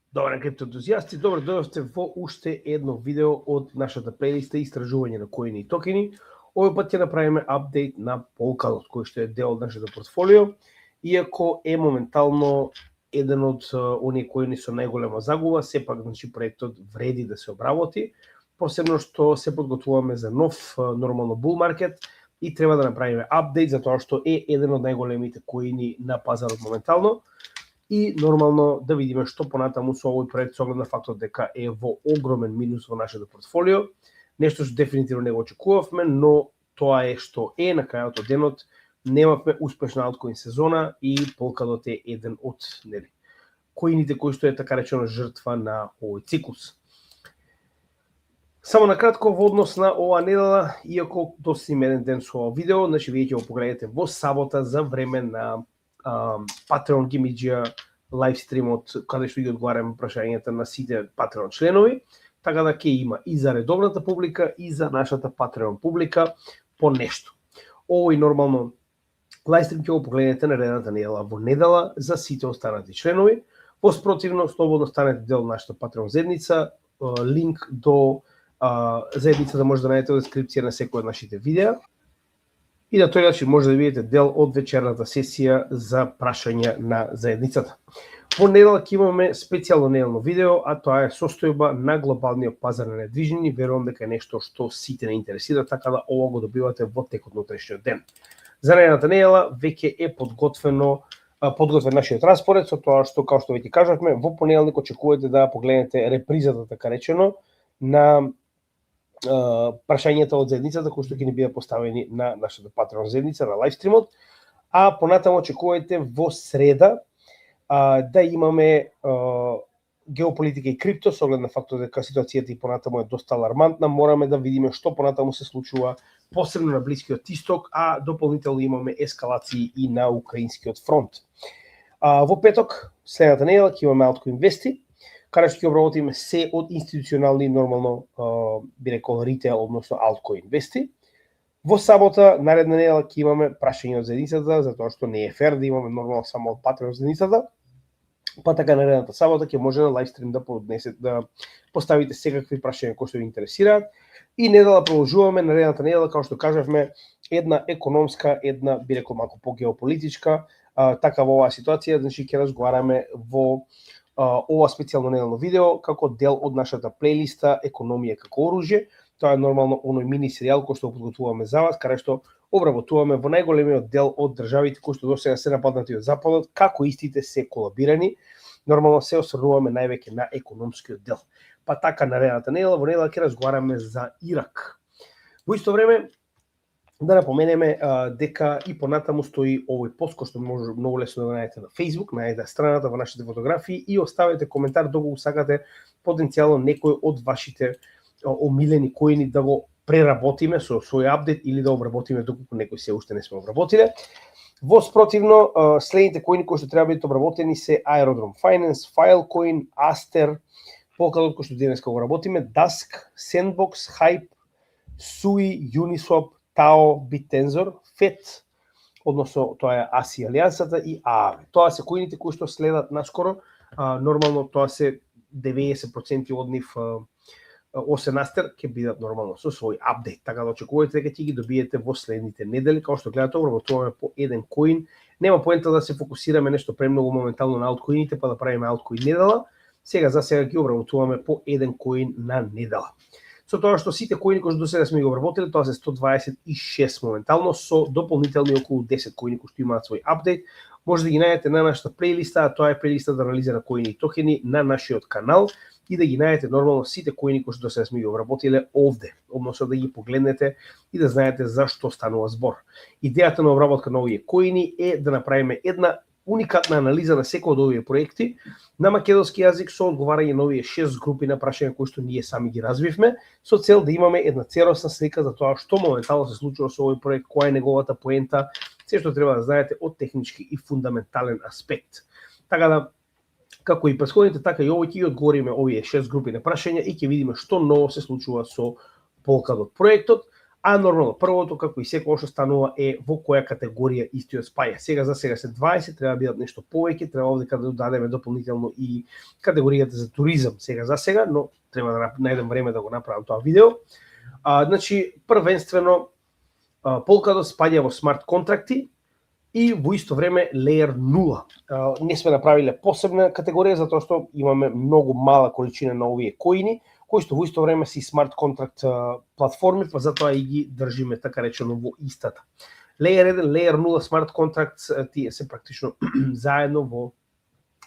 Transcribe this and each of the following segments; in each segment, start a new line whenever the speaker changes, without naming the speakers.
Добар ден, крипто ентузијасти, добро дојдовте во уште едно видео од нашата плейлиста Истражување на коини и токени. Овој пат ќе направиме апдейт на Polkadot, кој што е дел од нашето портфолио, иако е моментално еден од оние коини со најголема загуба, сепак проектот вреди да се обработи, посебно што се подготвуваме за нов нормално bull маркет и треба да направиме апдейт затоа што е еден од најголемите коини на пазарот моментално. И нормално да видиме што понатаму со овој проект со оглед на фактот дека е во огромен минус во нашето портфолио. Нешто што дефинитивно не го очекувавме, но тоа е што е на крајот од денот. Немавме успешна алткоин сезона и Polkadot е еден од коините кои што е така речено жртва на овој циклус. Само накратко во однос на оваа недела, иако достигнеме еден ден со ова видео, значи вие ќе го погледнете во сабота за време на Patreon Gimiđija лайвстримот каде што ги одговараме прашањата на сите Patreon членови, така да ќе има и за редовната публика и за нашата Patreon публика по нешто. Овој нормално лайвстрим ќе го погледнете наредната недела во недела за сите останати членови. Воспротивно, слободно станете дел од нашата Patreon заедница, линк до заедницата може да најдете во дескрипција на секој од нашите видеа. И на тој начин може да видите дел од вечерната сесија за прашања на заедницата. Во недела ќе имаме специјално неделно видео, а тоа е состојба на глобалниот пазар на недвижнини. Верувам дека е нешто што сите не интересира, така да ова го добивате во текот на утрешниот ден. За наредната недела веќе е подготвен нашиот распоред, со тоа што, како што веќе кажавме, во понеделник очекувате да погледнете репризата, така речено, на прашањата од заедницата кои што ќе ни бидат поставени на нашата Patreon заедница на лайвстримот, а понатаму очекувате во среда да имаме геополитика и крипто, со оглед на фактот дека ситуацијата и понатаму е доста алармантна. Мораме да видиме што понатаму се случува, посебно на Блискиот Исток, а дополнително имаме ескалации и на украинскиот фронт. Во петок, следната недела, ќе имаме Altcoin Investi, каде што ќе обработиме се од институционални, нормално, би рекол, ритейл, односно Altcoin Investi. Во сабота, наредна недела, ќе имаме прашање од заедницата, затоа што не е фер да имаме нормално само од Patreon заедницата. Па така наредната сабота ќе може на лайвстрим да поставите секакви прашања кои што ви интересираат. И недела продолжуваме, наредната недела, како што кажавме, една економска, една, би рекол, малку по-геополитичка, така во оваа ситуација, значи ќе разговараме во ова специјално неделно видео како дел од нашата плейлиста Економија како оружје. Тоа е нормално оној мини серијал кој што подготвуваме за вас, каде што обработуваме во најголемиот дел од државите кои што досега се нападнати од западот, како истите се колабирани. Нормално се осврнуваме највеќе на економскиот дел. Па така наредната недела, во недела ќе разговараме за Ирак. Во исто време да напоменеме дека и понатаму стои овој пост кој што може многу лесно да најдете на Facebook, најдете страната во нашите фотографии и оставете коментар доколку сакате потенцијално некој од вашите омилени коини да го преработиме со свој апдейт или да обработиме доколку некој се уште не сме обработиле. Воспротивно, следните коини кои што треба да бидат обработени се Aerodrome Finance, Filecoin, Aster, Polkadot кој што денеска го работиме, Dask, Sandbox, Hype, Sui, Uniswap, Tao, BitTensor, FET, односно тоа е ASI алијансата и AAVE. Тоа се коините кои што следат наскоро. Нормално тоа се 90% од нив осен Астер ќе бидат нормално со свој апдейт, така да очекувате дека ќе ги добиете во следните недели. Како што гледате, обработуваме по еден коин. Нема поента да се фокусираме нешто премногу моментално на алткоините, па да правиме алткоин недела. За сега ги обработуваме по еден коин на недела. Со тоа што сите коини кои што досега сме ги обработили, тоа се 126 моментално, со дополнителни околу 10 коини кои што имаат свој апдейт. Може да ги најдете на нашата плейлиста, а тоа е плейлиста за анализа на коини и токени на нашиот канал, и да ги најдете нормално сите коини кои што досега сме ги обработиле овде, односно да ги погледнете и да знаете за што станува збор. Идејата на обработка на овие коини е да направиме една уникатна анализа на секој од овие проекти на македонски јазик со одговарање на овие 6 групи на прашања кои што ние сами ги развивме, со цел да имаме една целосна слика за тоа што моментално се случува со овој проект, која е неговата поента, се што треба да знаете од технички и фундаментален аспект. Така да, како и претходните, така и овој ќе одговориме овие 6 групи на прашања и ќе видиме што ново се случува со Polkadot проектот, А нормално, првото, како и секој што станува, е во која категорија истиот спаја. Сега за сега се 20, треба да бидат нешто повеќе, треба овде да додадеме дополнително и категоријата за туризам сега за сега, но треба да најдем време да го направам тоа видео. Значи, првенствено, Polkadot спаѓа во смарт контракти и во исто време Layer 0. Не сме направиле посебна категорија, затоа што имаме многу мала количина на овие коини, кои што во исто време си смарт контракт платформи, па затоа и ги држиме така речено во истата. Layer 1, Layer 0 смарт контракт тие се практично заедно во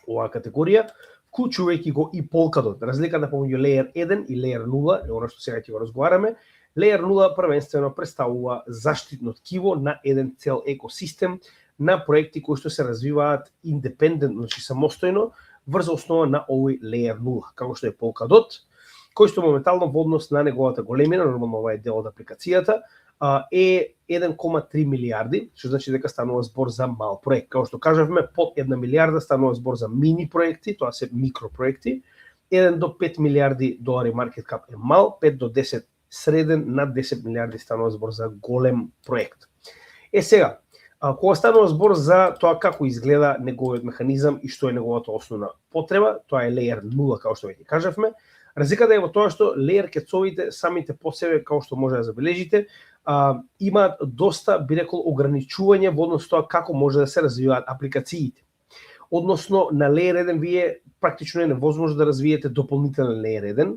оваа категорија, вклучувајќи го и Polkadot. Разликата помеѓу Layer 1 и Layer 0 е она што сега ќе го разговараме. Layer 0 првенствено представува заштитно ткиво на еден цел екосистем на проекти кои што се развиваат индепендентно, значи самостојно, врз основа на овој Layer 0, како што е Polkadot, кој што моментално во однос на неговата големина, нормално ова е дел од апликацијата, е 1,3 милиарди, што значи дека станува збор за мал проект. Како што кажавме, под 1 милиарда станува збор за мини проекти, тоа се микропроекти. 1 до 5 милиарди долари маркет кап е мал, 5 до 10 среден, над 10 милиарди станува збор за голем проект. Сега, кога станува збор за тоа како изгледа неговиот механизам и што е неговата основна потреба, тоа е Layer 0, како што веќе кажавме. Разликата е во тоа што Layer кетсовите самите по себе, како што може да забележите, имаат доста, би рекол, ограничување во однос тоа како може да се развиваат апликациите. Односно, на Layer 1 вие практично е невозможно да развиете дополнителен Layer 1,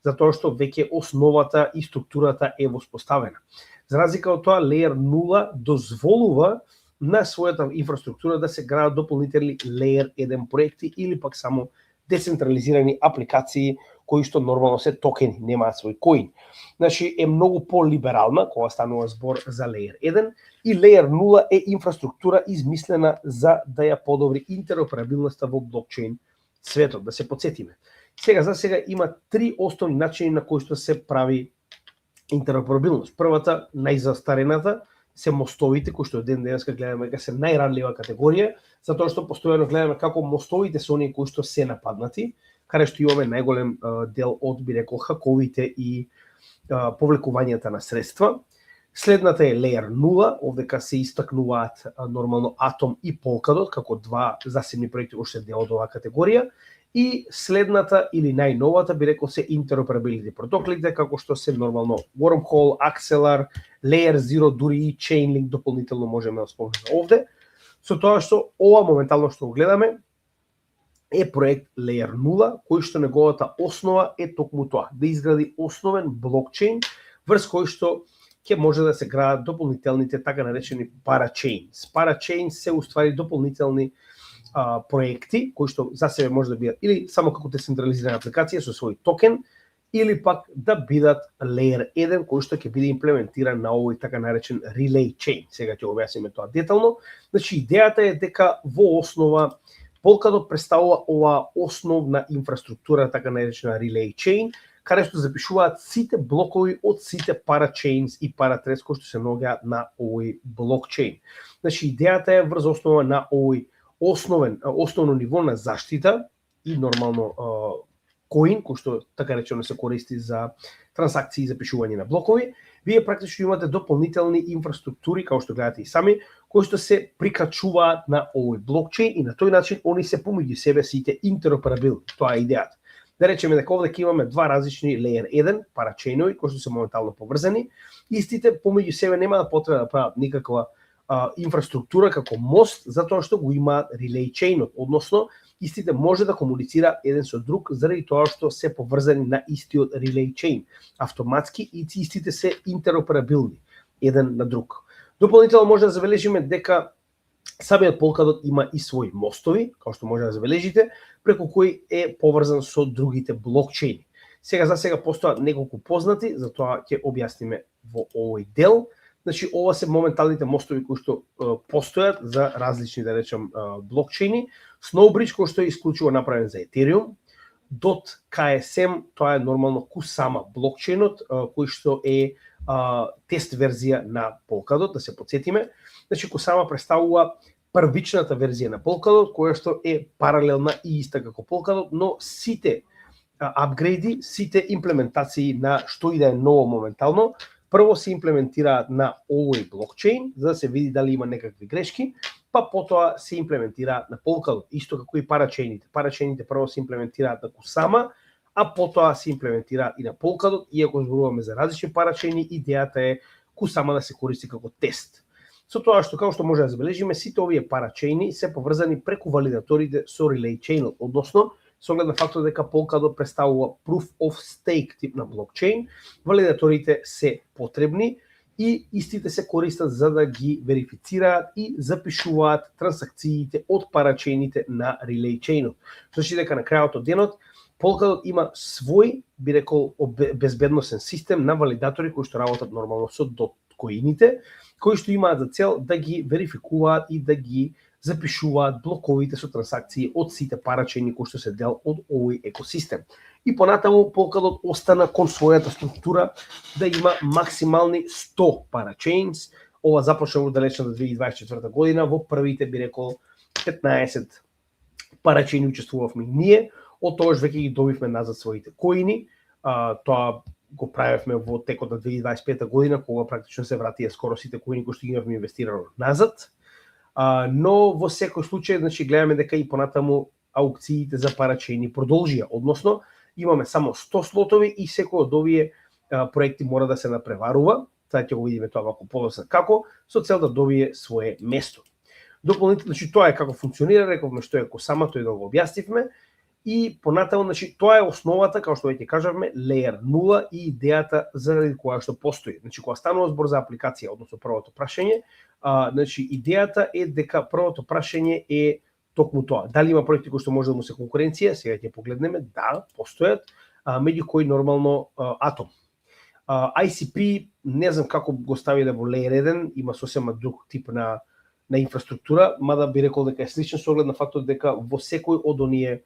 затоа што веќе основата и структурата е воспоставена. За разлика од тоа, Layer 0 дозволува на својата инфраструктура да се градат дополнителни Layer 1 проекти или пак само децентрализирани апликации кои што нормално се токени, немаат свој коин. Значи е многу по-либерална кога станува збор за Layer 1 и Layer 0 е инфраструктура измислена за да ја подобри интероперабилноста во блокчейн светот, да се потсетиме. За сега има три основни начини на кои што се прави интероперабилност. Првата, најзастарената, се мостовите, кои што ден денеска гледаме дека се најранлива категорија, затоа што постојано гледаме како мостовите се оние кои што се нападнати, каде што имаме најголем дел од, би рекол, хаковите и повлекувањата на средства. Следната е Layer 0, овдека се истакнуваат нормално Atom и Polkadot како два засебни проекти кои што се дел од оваа категорија. И следната или најновата, би рекол, се interoperability протоколите, како што се нормално Wormhole, Axelar, Layer 0, дури и Chainlink дополнително можеме да спомнеме овде. Со тоа што ова моментално што го гледаме е проект Layer 0, кој што неговата основа е токму тоа, да изгради основен блокчейн врз кој што ќе може да се градат дополнителните така наречени parachains. Parachains се уствари дополнителни проекти кои што за себе може да бидат или само како децентрализирана апликација со свој токен, или пак да бидат Layer 1 кој што ќе биде имплементиран на овој така наречен Relay Chain. Сега ќе објасниме тоа детално. Значи идејата е дека во основа Polkadot представува оваа основна инфраструктура така наречена Relay Chain, каде што запишуваат сите блокови од сите parachains и parathreads кои што се наоѓаат на овој блокчейн. Значи идејата е врз основа на овој основно ниво на заштита и нормално коин, кој што така речено се користи за трансакции и запишување на блокови, вие практично имате дополнителни инфраструктури, како што гледате и сами, кои што се прикачуваат на овој блокчейн и на тој начин они се помеѓу себе сите интероперабилни. Тоа е идејата. Да речеме дека овде ќе имаме два различни Layer 1 парачейнови кои што се моментално поврзани, истите помеѓу себе немаат потреба да прават никаква инфраструктура како мост, затоа што го имаат Relay Chain-от, односно истите може да комуницираат еден со друг заради тоа што се поврзани на истиот Relay Chain. Автоматски и истите се интероперабилни еден на друг. Дополнително може да забележиме дека самиот Polkadot има и своји мостови, како што може да забележите, преку кои е поврзан со другите блокчейни. За сега постојат неколку познати, затоа ќе објасниме во овој дел. Значи, ова се моменталните мостови кои што постојат за различни, да речем, блокчейни. Snowbridge, кој што е исклучиво направен за Ethereum. .ksm, тоа е нормално Kusama блокчейнот, кој што е тест верзија на Polkadot, да се потсетиме. Значи, Kusama представува првичната верзија на Polkadot, која што е паралелна и иста како Polkadot, но сите апгрейди, сите имплементации на што и да е ново моментално, прво се имплементираат на овој блокчейн, за да се види дали има некакви грешки, па потоа се имплементираат на Polkadot, исто како и парачейните. Парачейните прво се имплементираат на Kusama, а потоа се имплементираат и на Polkadot, иако зборуваме за различни парачейни, идејата е Kusama да се користи како тест. Со тоа што како што може да забележиме, сите овие парачейни се поврзани преку валидаторите со Relay Chain, односно со оглед на фактот дека Polkadot представува Proof of Stake тип на блокчейн, валидаторите се потребни и истите се користат за да ги верифицираат и запишуваат трансакциите од парачейните на Relay Chain. Значи дека на крајот од денот Polkadot има свој, би рекол, безбедносен систем на валидатори кои што работат нормално со доткоините, кои што имаат за цел да ги верификуваат и да ги запишуваат блоковите со трансакции од сите парачейни кои што се дел од овој екосистем. И понатаму Polkadot остана кон својата структура да има максимални 100 парачейнс. Ова започна во далечната 2024 година, во првите би рекол 15 парачейни учествувавме ние, од тогаш веќе ги добивме назад своите коини. Тоа го правевме во текот на 2025 година, кога практично се вратија скоро сите коини кои што ги имавме инвестирано назад. Но во секој случај, значи гледаме дека и понатаму аукциите за парачейни продолжија, односно имаме само 100 слотови и секој од овие проекти мора да се напреварува. Сега ќе го видиме тоа малку подоцна како, со цел да добие свое место. Дополнително, значи тоа е како функционира, рековме што е Kusama, тој да го објаснивме. И понатаму, значи, тоа е основата, како што веќе кажавме, Layer 0 и идејата заради која што постои. Значи, кога станува збор за апликација, односно првото прашање, значи, идејата е дека првото прашање е токму тоа. Дали има проекти кои што може да му се конкуренција? Сега ќе погледнеме, да, постојат, меѓу кои нормално Atom. ICP, не знам како го ставиле во Layer 1, има сосема друг тип на инфраструктура, мада би рекол дека е сличен со оглед на фактот дека во секој од оние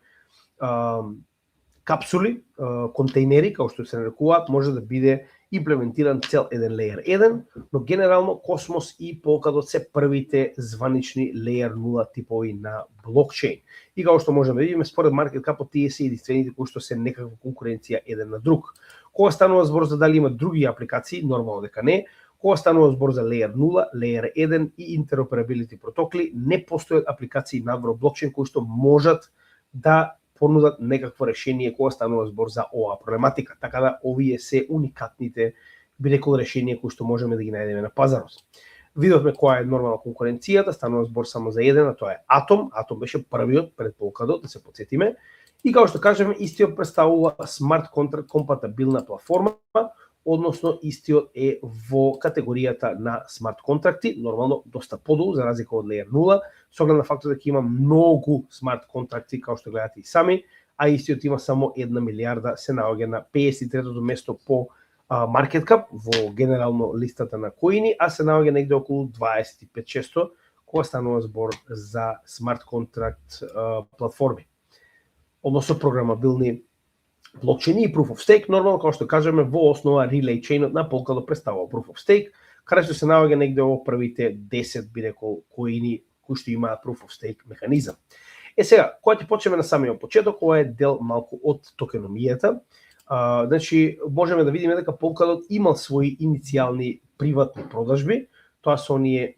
капсули, контейнери, како што се нарекуваат, може да биде имплементиран цел еден Layer 1, но генерално Космос и Polkadot се првите званични Layer 0 типови на блокчейн. И како што можеме да видиме, според маркет капот тие се единствените кои што се некаква конкуренција еден на друг. Кога станува збор за дали има други апликации, нормално дека не. Кога станува збор за Layer 0, Layer 1 и interoperability протоколи, не постојат апликации надвор блокчейн кои што можат да понудат некакво решение кога станува збор за оваа проблематика. Така да овие се уникатните, би рекол, решенија кои што можеме да ги најдеме на пазарот. Видовме која е нормална конкуренцијата, станува збор само за еден, а тоа е Atom. Atom беше првиот пред Polkadot, да се потсетиме. И како што кажеме, истиот представува смарт контракт компатабилна платформа, односно истиот е во категоријата на смарт контракти, нормално доста подолу за разлика од Layer 0, со оглед на фактот дека има многу смарт контракти, како што гледате и сами, а истиот има само 1 милиарда, се наоѓа на 53-то место по market cap во генерално листата на коини, а се наоѓа негде околу 25-6 кога станува збор за смарт контракт платформи, односно програмабилни блокчейни и Proof of Stake. Нормално, како што кажеме, во основа Relay Chain на Polkadot представува Proof of Stake, каде што се наоѓа негде во првите 10, би рекол, коини кои што имаат Proof of Stake механизам. Сега, кога ќе почнеме на самиот почеток, ова е дел малку од токеномијата. Значи, можеме да видиме дека Polkadot имал своји иницијални приватни продажби, тоа се оние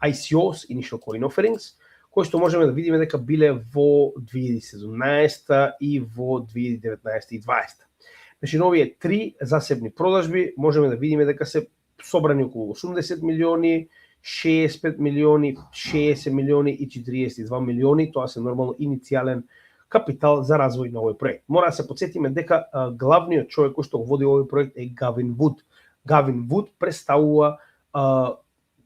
ICOs, Initial Coin Offerings, кои што можеме да видиме дека биле во 2017 и во 2019 и 2020. Значи, на овие три засебни продажби можеме да видиме дека се собрани околу 80 милиони, 65 милиони, 60 милиони и 42 милиони. Тоа се нормално иницијален капитал за развој на овој проект. Мора да се потсетиме дека главниот човек кој што го води овој проект е Gavin Wood. Gavin Wood представува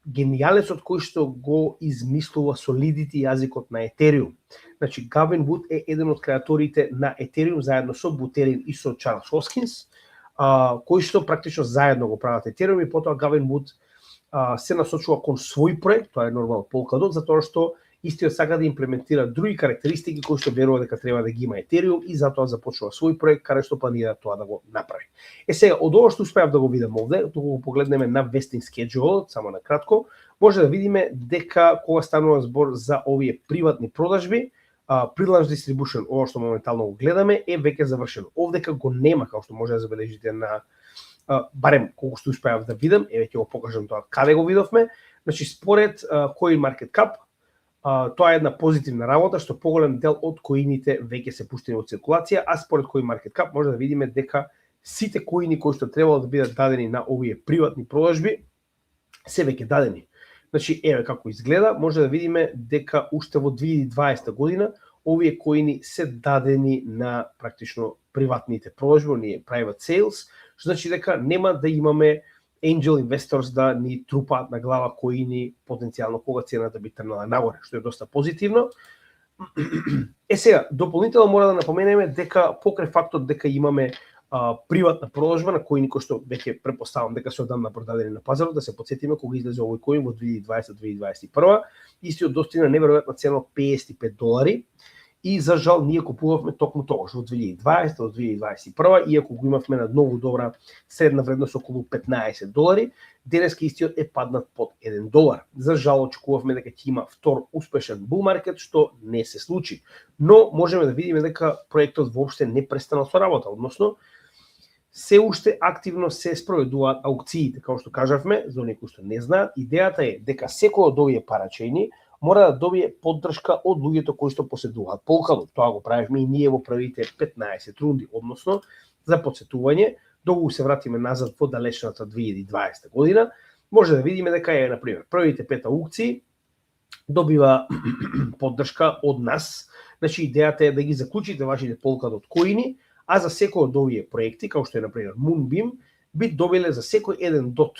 генијалецот кој што го измислува Solidity јазикот на Ethereum. Значи, Gavin Wood е еден од креаторите на Ethereum заедно со Buterin и со Charles Hoskinson, кои што практично заедно го прават Ethereum, и потоа Gavin Wood се насочува кон свој проект, тоа е нормално Polkadot, затоа што истиот сака да имплементира други карактеристики кои што верува дека треба да ги има Ethereum, и затоа започнува свој проект каде што планира тоа да го направи. Сега, од ова што успеав да го видам овде, туку го погледнеме на vesting schedule, само на кратко, може да видиме дека кога станува збор за овие приватни продажби, Pre-launch distribution, ова што моментално го гледаме, е веќе завршено. Овдека го нема, како што може да забележите на барем колку што успеав да видам, еве ќе го покажам тоа каде го видовме. Значи според CoinMarketCap, тоа е една позитивна работа што поголем дел од коините веќе се пуштени во циркулација, а според CoinMarketCap може да видиме дека сите коини кои што требало да бидат дадени на овие приватни продажби се веќе дадени. Значи еве како изгледа, може да видиме дека уште во 2020 година овие коини се дадени на практично приватните продажби, оние private sales, што значи дека нема да имаме angel investors да ни трупаат на глава коини потенцијално кога цената би тргнала нагоре, што е доста позитивно. Сега, дополнително мора да напоменеме дека покрај фактот дека имаме приватна продажба на коини кои што веќе претпоставам дека се одамна продадени на пазарот, да се потсетиме кога излезе овој коин во 2020-2021, истиот достигна неверојатна цена од $55 и за жал ние купувавме токму тогаш во 2020 до 2021, иако го имавме на многу добра средна вредност околу $15, денеска истиот е паднат под $1. За жал очекувавме дека ќе има втор успешен bull маркет, што не се случи. Но можеме да видиме дека проектот воопште не престана со работа, односно се уште активно се спроведуваат аукциите, како што кажавме, за оние кои што не знаат. Идејата е дека секој од овие парачейни мора да добие поддршка од луѓето кои што поседуваат Polkadot. Тоа го правивме и ние во првите 15 рунди, односно за потсетување, доколку се вратиме назад во далечната 2020 година, може да видиме дека е, например, првите 5 аукции добива поддршка од нас. Значи идејата е да ги заклучите вашите Polkadot коини, а за секој од овие проекти, како што е например Moonbeam, би добиле за секој еден DOT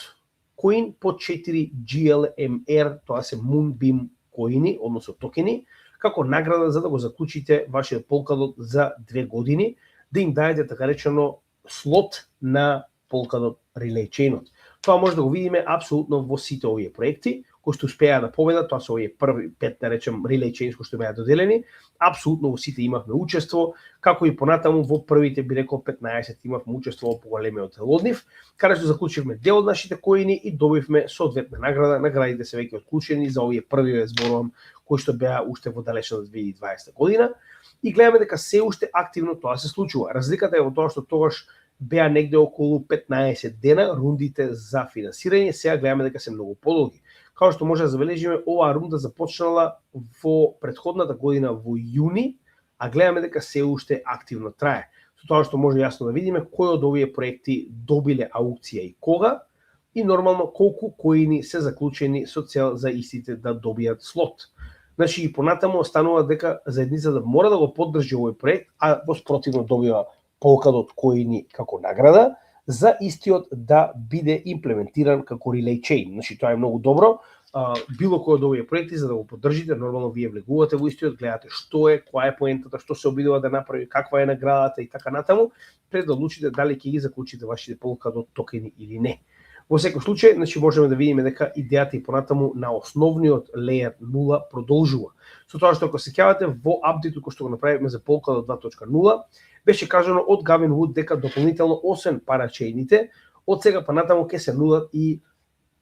коин по 4 GLMR, тоа се Moonbeam коини, односно токени, како награда за да го заклучите вашиот Polkadot за 2 години, да им дајете така речено слот на Polkadot Relay Chain-от. Тоа може да го видиме апсолутно во сите овие проекти, кои што успеа да победат, тоа се овие први 5, да речем, Relay Chains кои што беа доделени, апсолутно во сите имавме учество, како и понатаму во првите, би рекол, 15 имавме учество во поголемиот дел од нив, каде што заклучивме дел од нашите коини и добивме соодветна награда. Наградите се веќе отклучени за овие први, зборувам, кои што беа уште во далечната 2020 година, и гледаме дека се уште активно тоа се случува. Разликата е во тоа што тогаш беа негде околу 15 дена рундите за финансирање, сега гледаме дека се многу подолги. Као што може да забележиме, оваа рунда започнала во претходната година во јуни, а гледаме дека се уште активно трае. Со тоа што може јасно да видиме кои од овие проекти добиле аукција и кога, и нормално колку коини се заклучени со цел за истите да добијат слот. Значи и понатаму останува дека заедницата мора да го поддржи овој проект, а во спротивно добива Polkadot коини како награда за истиот да биде имплементиран како Relay Chain. Значи тоа е многу добро. Било кој од овие проекти за да го поддржите, нормално вие влегувате во истиот, гледате што е, која е поентата, што се обидува да направи, каква е наградата и така натаму, пред да одлучите дали ќе ги заклучите вашите Polkadot токени или не. Во секој случај, значи можеме да видиме дека идејата и понатаму на основниот Layer 0 продолжува. Со тоа што ако се сеќавате во апдейтот кој што го направивме за Polkadot 2.0, беше кажано од Gavin Wood дека дополнително освен парачейните, од сега па натаму ќе се нудат и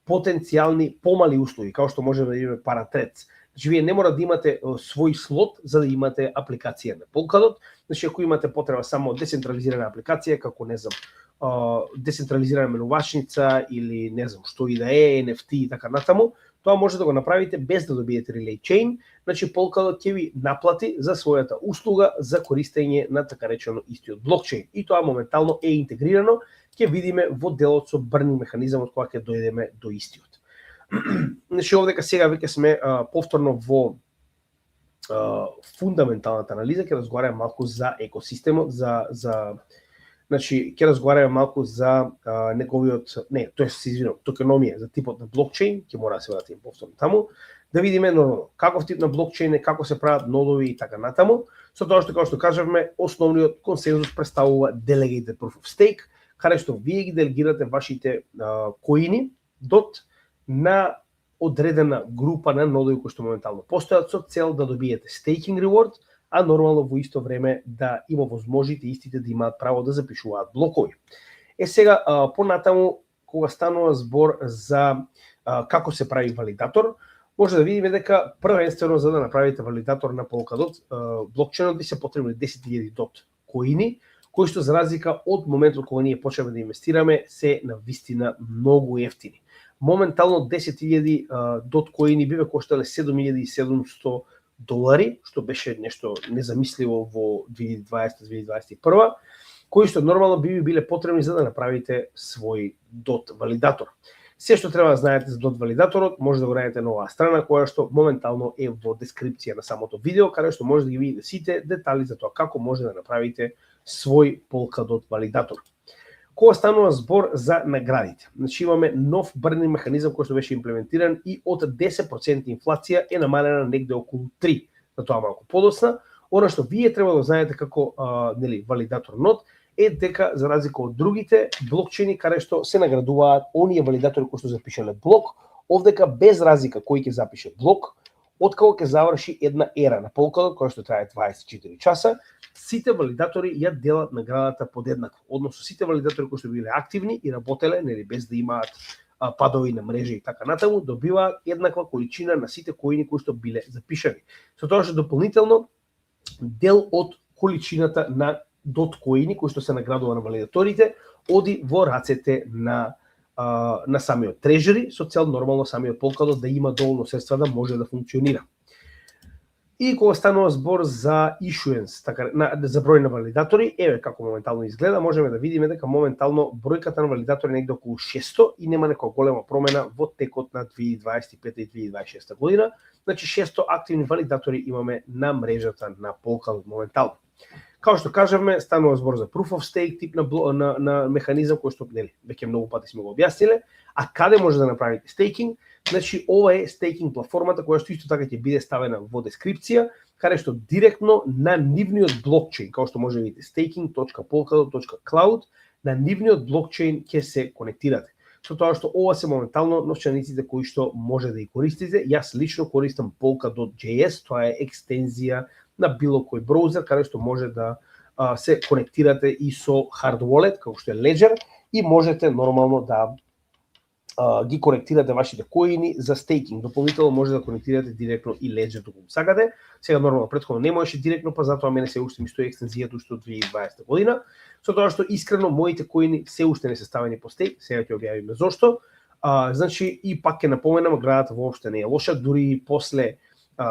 потенцијални помали услуги, како што можеме да видиме Parathreads. Значи вие не мора да имате свој слот за да имате апликација на Polkadot. Значи ако имате потреба само децентрализирана апликација, како не знам, децентрализирана менувачница или не знам што и да е, NFT и така натаму, тоа може да го направите без да добиете Relay Chain. Значи Polkadot ќе ви наплати за својата услуга за користење на така речено истиот блокчейн. И тоа моментално е интегрирано, ќе видиме во делот со burning механизмот кога ќе дојдеме до истиот. Значи овдека сега веќе сме повторно во фундаменталната анализа, ќе разговараме малку за екосистемот, значи ќе разговараме малку за токеномија, за типот на блокчейн, ќе мора да се вратиме повторно таму, да видиме нормално каков тип на блокчейн е, како се прават нодови и така натаму. Со тоа што како што кажавме, основниот консензус представува Delegated Proof of Stake, каде што вие ги делегирате вашите коини DOT на одредена група на нодови кои што моментално постојат со цел да добиете staking reward, а нормално во исто време да има возможите истите да имаат право да запишуваат блокови. Сега, понатаму, кога станува збор за како се прави валидатор, може да видиме дека првенствено за да направите валидатор на Polkadot блокчейнот ви се потребни 10.000 DOT коини, кои што за разлика од моментот кога ние почнеме да инвестираме, се на вистина многу ефтини. Моментално 10.000 доткоини би ве коштале $7,700, што беше нешто незамисливо во 2020-2021, кои што нормално би биле потребни за да направите свој дот валидатор. Се што треба да знаете за дот валидаторот, може да го најдете на оваа страна, која што моментално е во дескрипција на самото видео, каде што може да ги видите сите детали за тоа како може да направите свој Polkadot валидатор. Кога станува збор за наградите, значи имаме нов брнинг механизам кој што беше имплементиран и од 10% инфлација е намалена негде околу 3, за тоа малку подоцна. Она што вие треба да знаете како валидатор нод е дека за разлика од другите блокчейни каде што се наградуваат оние валидатори кои што запишале блок, овдека без разлика кој ќе запише блок, откако ќе заврши една ера на Polkadot која што трае 24 часа, сите валидатори ја делат наградата подеднакво. Односно сите валидатори кои што биле активни и работеле, без да имаат падови на мрежа и така натаму, добиваат еднаква количина на сите коини кои што биле запишани. Со тоа што дополнително дел од количината на доткоини кои што се наградува на валидаторите оди во рацете на самиот трежери, со цел нормално самиот Polkadot да има доволно средства да може да функционира. И кога станува збор за issuance, за број на валидатори, еве како моментално изгледа, можеме да видиме дека моментално бројката на валидатори е негде околу 600 и нема некоја голема промена во текот на 2025 и 2026 година. Значи 600 активни валидатори имаме на мрежата на Polkadot моментално. Као што кажавме, станува збор за proof of stake тип на механизам кој што веќе многу пати сме го објасниле. А каде може да направите стейкинг? Значи ова е стейкинг платформата која што исто така ќе биде ставена во дескрипција, каде што директно на нивниот блокчейн, као што може да видите staking.polkadot.cloud, на нивниот блокчейн ќе се конектирате. Со тоа што ова се моментално новчаниците кои што може да ги користите. Јас лично користам Polkadot.js, тоа е екстензија на било кој браузер, каде што може да се конектирате и со hard wallet, како што е Ledger, и можете нормално да ги конектирате вашите коини за стейкинг. Дополнително може да конектирате директно и Ledger доколку сакате. Сега нормално претходно не можеше директно, па затоа мене се уште ми стои екстензијата уште од 2020 година. Со тоа што искрено моите коини се уште не се ставени по стейк, сега ќе објавиме зошто. Значи и пак ќе напоменам, градата воопште не е лоша, дури после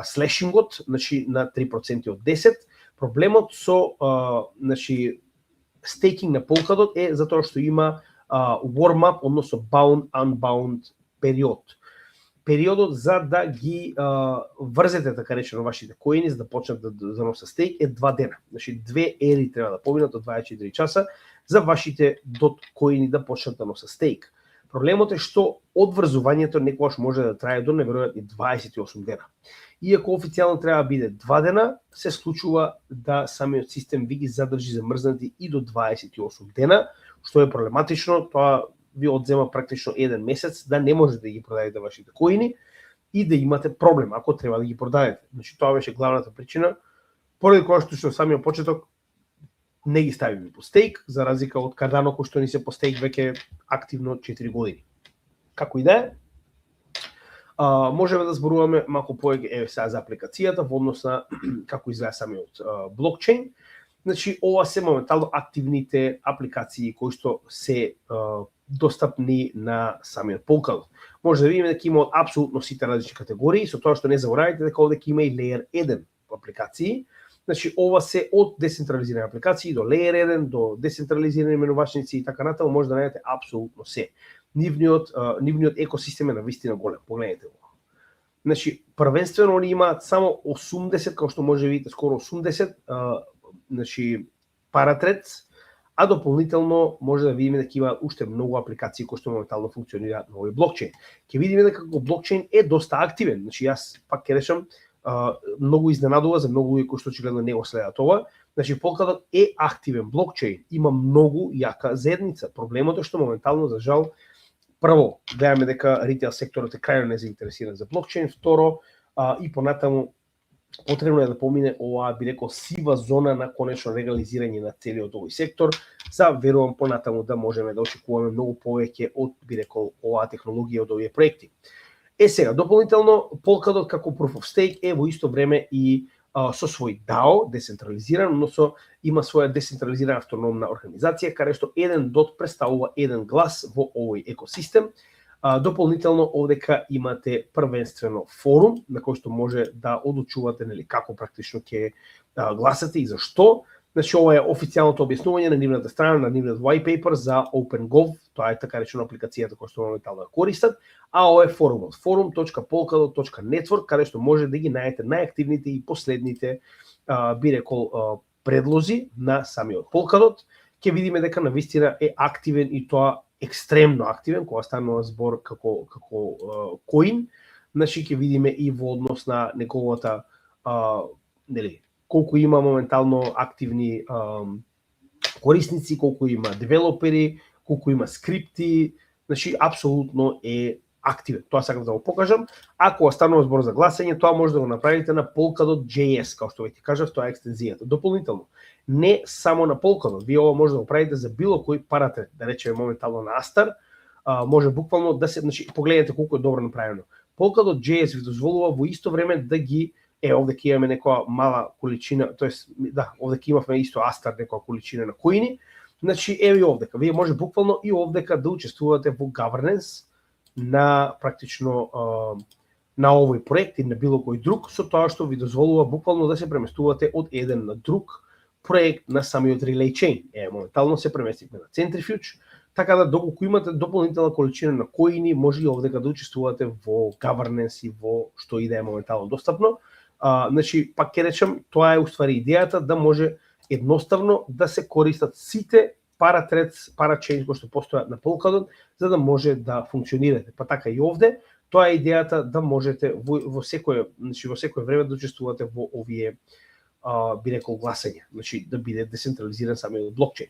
слешингот, значи на 3% од 10. Проблемот со значи стейкинг на Polkadot е затоа што има warm-up, односно bound-unbound период. Периодот за да ги врзете, така речено, вашите коини, за да почнат да носат стейк, е 2 дена. Значи 2 ери треба да поминат од 24 часа за вашите дот коини да почнат да носат стейк. Проблемот е што одврзувањето некогаш може да трае до неверојатни 28 дена. Иако официјално треба да биде 2 дена, се случува да самиот систем ви ги задржи замрзнати и до 28 дена, што е проблематично. Тоа ви одзема практично 1 месец да не можете да ги продадете вашите коини и да имате проблем ако треба да ги продадете. Значи тоа беше главната причина поради која што самиот почеток не ги ставиме по стейк, за разлика од Cardano кој што ни се по стейк веќе активно 4 години. Како и да е, можеме да зборуваме малку повеќе сега за апликацијата во однос на како изгледа самиот блокчейн. Значи ова се моментално активните апликации кои што се достапни на самиот Polkadot. Може да видиме дека има апсолутно сите различни категории, со тоа што не заборавајте дека овде има и Layer 1 апликации. Значи ова се од децентрализирани апликации до Layer 1 до децентрализирани менувачници и така натаму, може да најдете апсолутно се. Нивниот екосистем е навистина голем. Погледнете го. Значи првенствено они имаат само 80, како што може да видите, скоро 80 значи паратрец, а дополнително може да видиме дека има уште многу апликации кои што моментално функционираат на овој блокчейн. Ќе видиме дека блокчейн е доста активен. Значи јас пак ќе речам многу изненадува за многу луѓе кои што очигледно не го следат ова. Значи Polkadot е активен блокчейн, има многу јака заедница. Проблемот е што моментално за жал прво гледаме дека ритейл секторот е крајно незаинтересиран за блокчейн, второ и понатаму потребно е да помине оваа, би рекол, сива зона на конечно легализирање на целиот овој сектор, за верувам понатаму да можеме да очекуваме многу повеќе од, би рекол, оваа технологија од овие проекти. Сега, дополнително, Polkadot како Proof of Stake е во исто време и со свој DAO, децентрализиран, односно има своја децентрализирана автономна организација, каде што еден DOT представува еден глас во овој екосистем. Дополнително овдека имате првенствено форум на кој што може да одлучувате како практично ќе гласате и зашто. Значи ова е официјалното објаснување на нивната страна, на нивниот white paper за OpenGov, тоа е така речено апликацијата која што моментално ја користат, а ова е форумот, forum.polkadot.network, каде што може да ги најдете најактивните и последните би рекол предлози на самиот Polkadot. Ќе видиме дека навистина е активен и тоа екстремно активен кога станува збор како коин. Значи ќе видиме и во однос на неговата колку има моментално активни корисници, колку има девелопери, колку има скрипти, значи апсолутно е активен. Тоа сакам да го покажам. Ако станува збор за гласање, тоа може да го направите на Polkadot.js, како што веќе кажав, тоа е екстензијата. Дополнително, не само на Polkadot, вие ова може да го правите за било кој паратред, да речеме моментално на Astar, може буквално да се, значи погледнете колку е добро направено. Polkadot.js ви дозволува во исто време да ги овде ќе имаме некоја мала количина, тоест да, овде ќе имавме исто Astar некоја количина на коини. Значи еве овдека, вие може буквално и овдека да учествувате во governance на практично на овој проект или на било кој друг, со тоа што ви дозволува буквално да се преместувате од еден на друг проект на самиот Relay Chain. Моментално се преместивме на Centrifuge, така да доколку имате дополнителна количина на коини, може и овдека да учествувате во governance и во што и да е моментално достапно. Значи, пак ќе речем, тоа е уствари идејата да може едноставно да се користат сите парачейнс кои што постојат на Polkadot, за да може да функционирате. Па така и овде, тоа е идејата да можете во секое време да учествувате во овие би рекол гласања, значи да биде децентрализиран самиот блокчейн.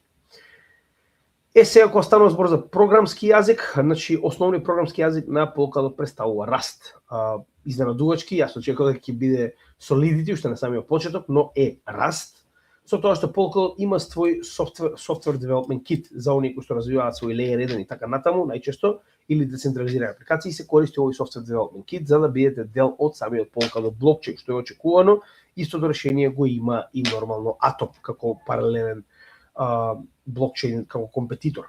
Сега кога станува збор за програмски јазик, значи основни програмски јазик на Polkadot представува Rust. Изненадувачки, јас очекував дека ќе биде Solidity уште на самиот почеток, но е Rust. Со тоа што Polkadot има свој software development kit за оние кои што развиваат свој layer 1 и така натаму, најчесто или децентрализирани апликации, се користи овој software development kit за да бидете дел од самиот Polkadot блокчейн, што е очекувано. Истото решение го има и нормално Atom како паралелен блокчейн како компетитор.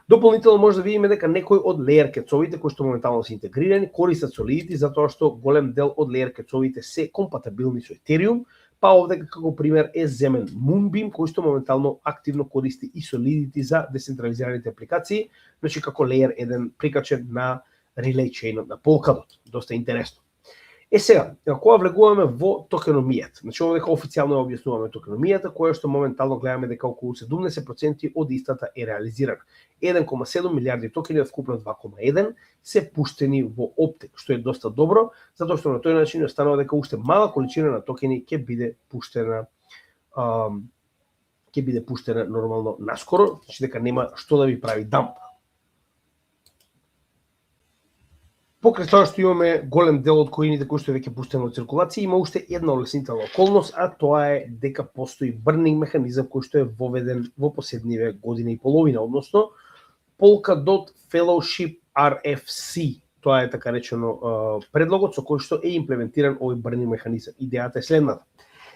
Дополнително може да видиме дека некои од layer кецовите кои што моментално се интегрирани користат Solidity затоа што голем дел од layer кецовите се компатибилни со Ethereum. Па овде како пример е земен Moonbeam, кој што моментално активно користи и Solidity за децентрализираните апликации, значи како layer 1 прикачен на Relay Chain на Polkadot. Доста интересно. Сега, кога влегуваме во токеномијата, значи овде официјално објаснуваме токеномијата, која што моментално гледаме дека околу 70% од истата е реализирана. 1,7 милиарди токени од вкупно 2,1 се пуштени во оптек, што е доста добро, затоа што на тој начин останува дека уште мала количина на токени ќе биде пуштена нормално наскоро, значи дека нема што да ви прави дамп. Покрај тоа што имаме голем дел од коините кои што веќе пуштено во циркулација, има уште една олеснителна околност, а тоа е дека постои burning механизам кој што е воведен во последниве година и половина, односно Polkadot Fellowship RFC. Тоа е така речено предлогот со кој што е имплементиран овој burning механизам. Идејата е следната.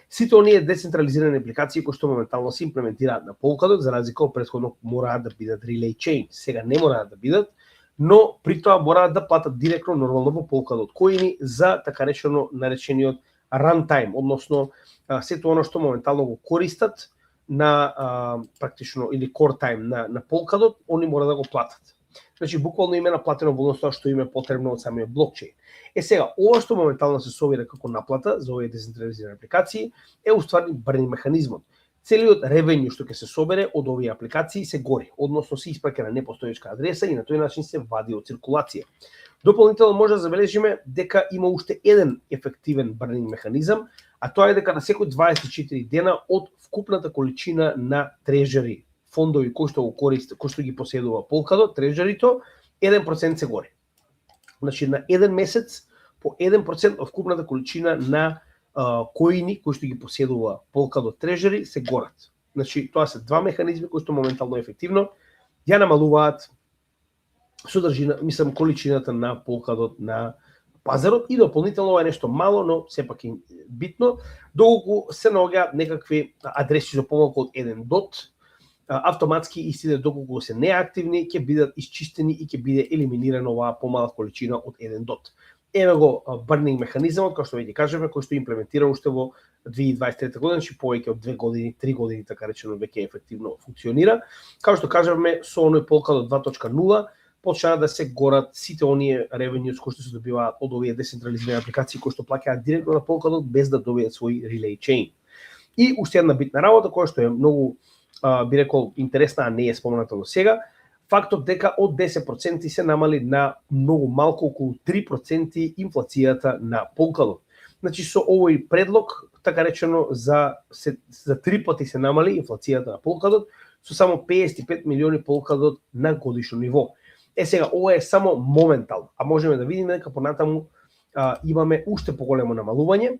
Сите оние децентрализирани апликации кои што моментално се имплементираат на Polkadot, за разлика од претходно мораат да бидат Relay Chain. Сега не мораат да бидат, но при тоа мораат да платат директно нормално во Polkadot коини за така наречениот runtime, односно сето оно што моментално го користат на практично или core time на Polkadot, они мора да го платат. Значи буквално име наплатено во однос тоа што им е потребно од самиот блокчейн. Сега, ова што моментално се собира како наплата за овие децентрализирани апликации е уствари burning механизмот. Целиот ревенју што ќе се собере од овие апликации се гори, односно се испраќа на непостоечка адреса и на тој начин се вади од циркулација. Дополнително може да забележиме дека има уште еден ефективен burning механизам, а тоа е дека на секој 24 дена од вкупната количина на трежери, фондови кои што го користат, кои што ги поседува Polkadot, трежерито, 1% се гори. Значи на еден месец по 1% од вкупната количина на коини кои што ги поседува Polkadot Treasury се горат. Значи тоа се два механизми кои што моментално ефективно ја намалуваат количината на Polkadot на пазарот и дополнително ова е нешто мало, но сепак е битно, доколку се наоѓаат некакви адреси за помалку од 1 дот, автоматски истите доколку се неактивни ќе бидат исчистени и ќе биде елиминирана оваа помала количина од 1 дот. Еве го burning механизмот, кој што веќе кажеме, кој што имплементира уште во 2023 година, че повеќе од 2 години, 3 години така речено веќе ефективно функционира. Како што кажеме, со оној Polkadot 2.0 почнаа да се горат сите оние revenues кои што се добиваат од овие децентрализирани апликации кои што плаќаат директно на Polkadot без да добијат свој relay chain. И уште една битна работа која што е многу би рекол интересна, а не е спомената до сега, фактот дека од 10% се намали на многу малку, околу 3% инфлацијата на Polkadot. Значи со овој предлог, така речено, за 3 пати се намали инфлацијата на Polkadot, со само 55 милиони Polkadot на годишно ниво. Сега, ова е само моментално, а можеме да видиме дека понатаму имаме уште поголемо намалување.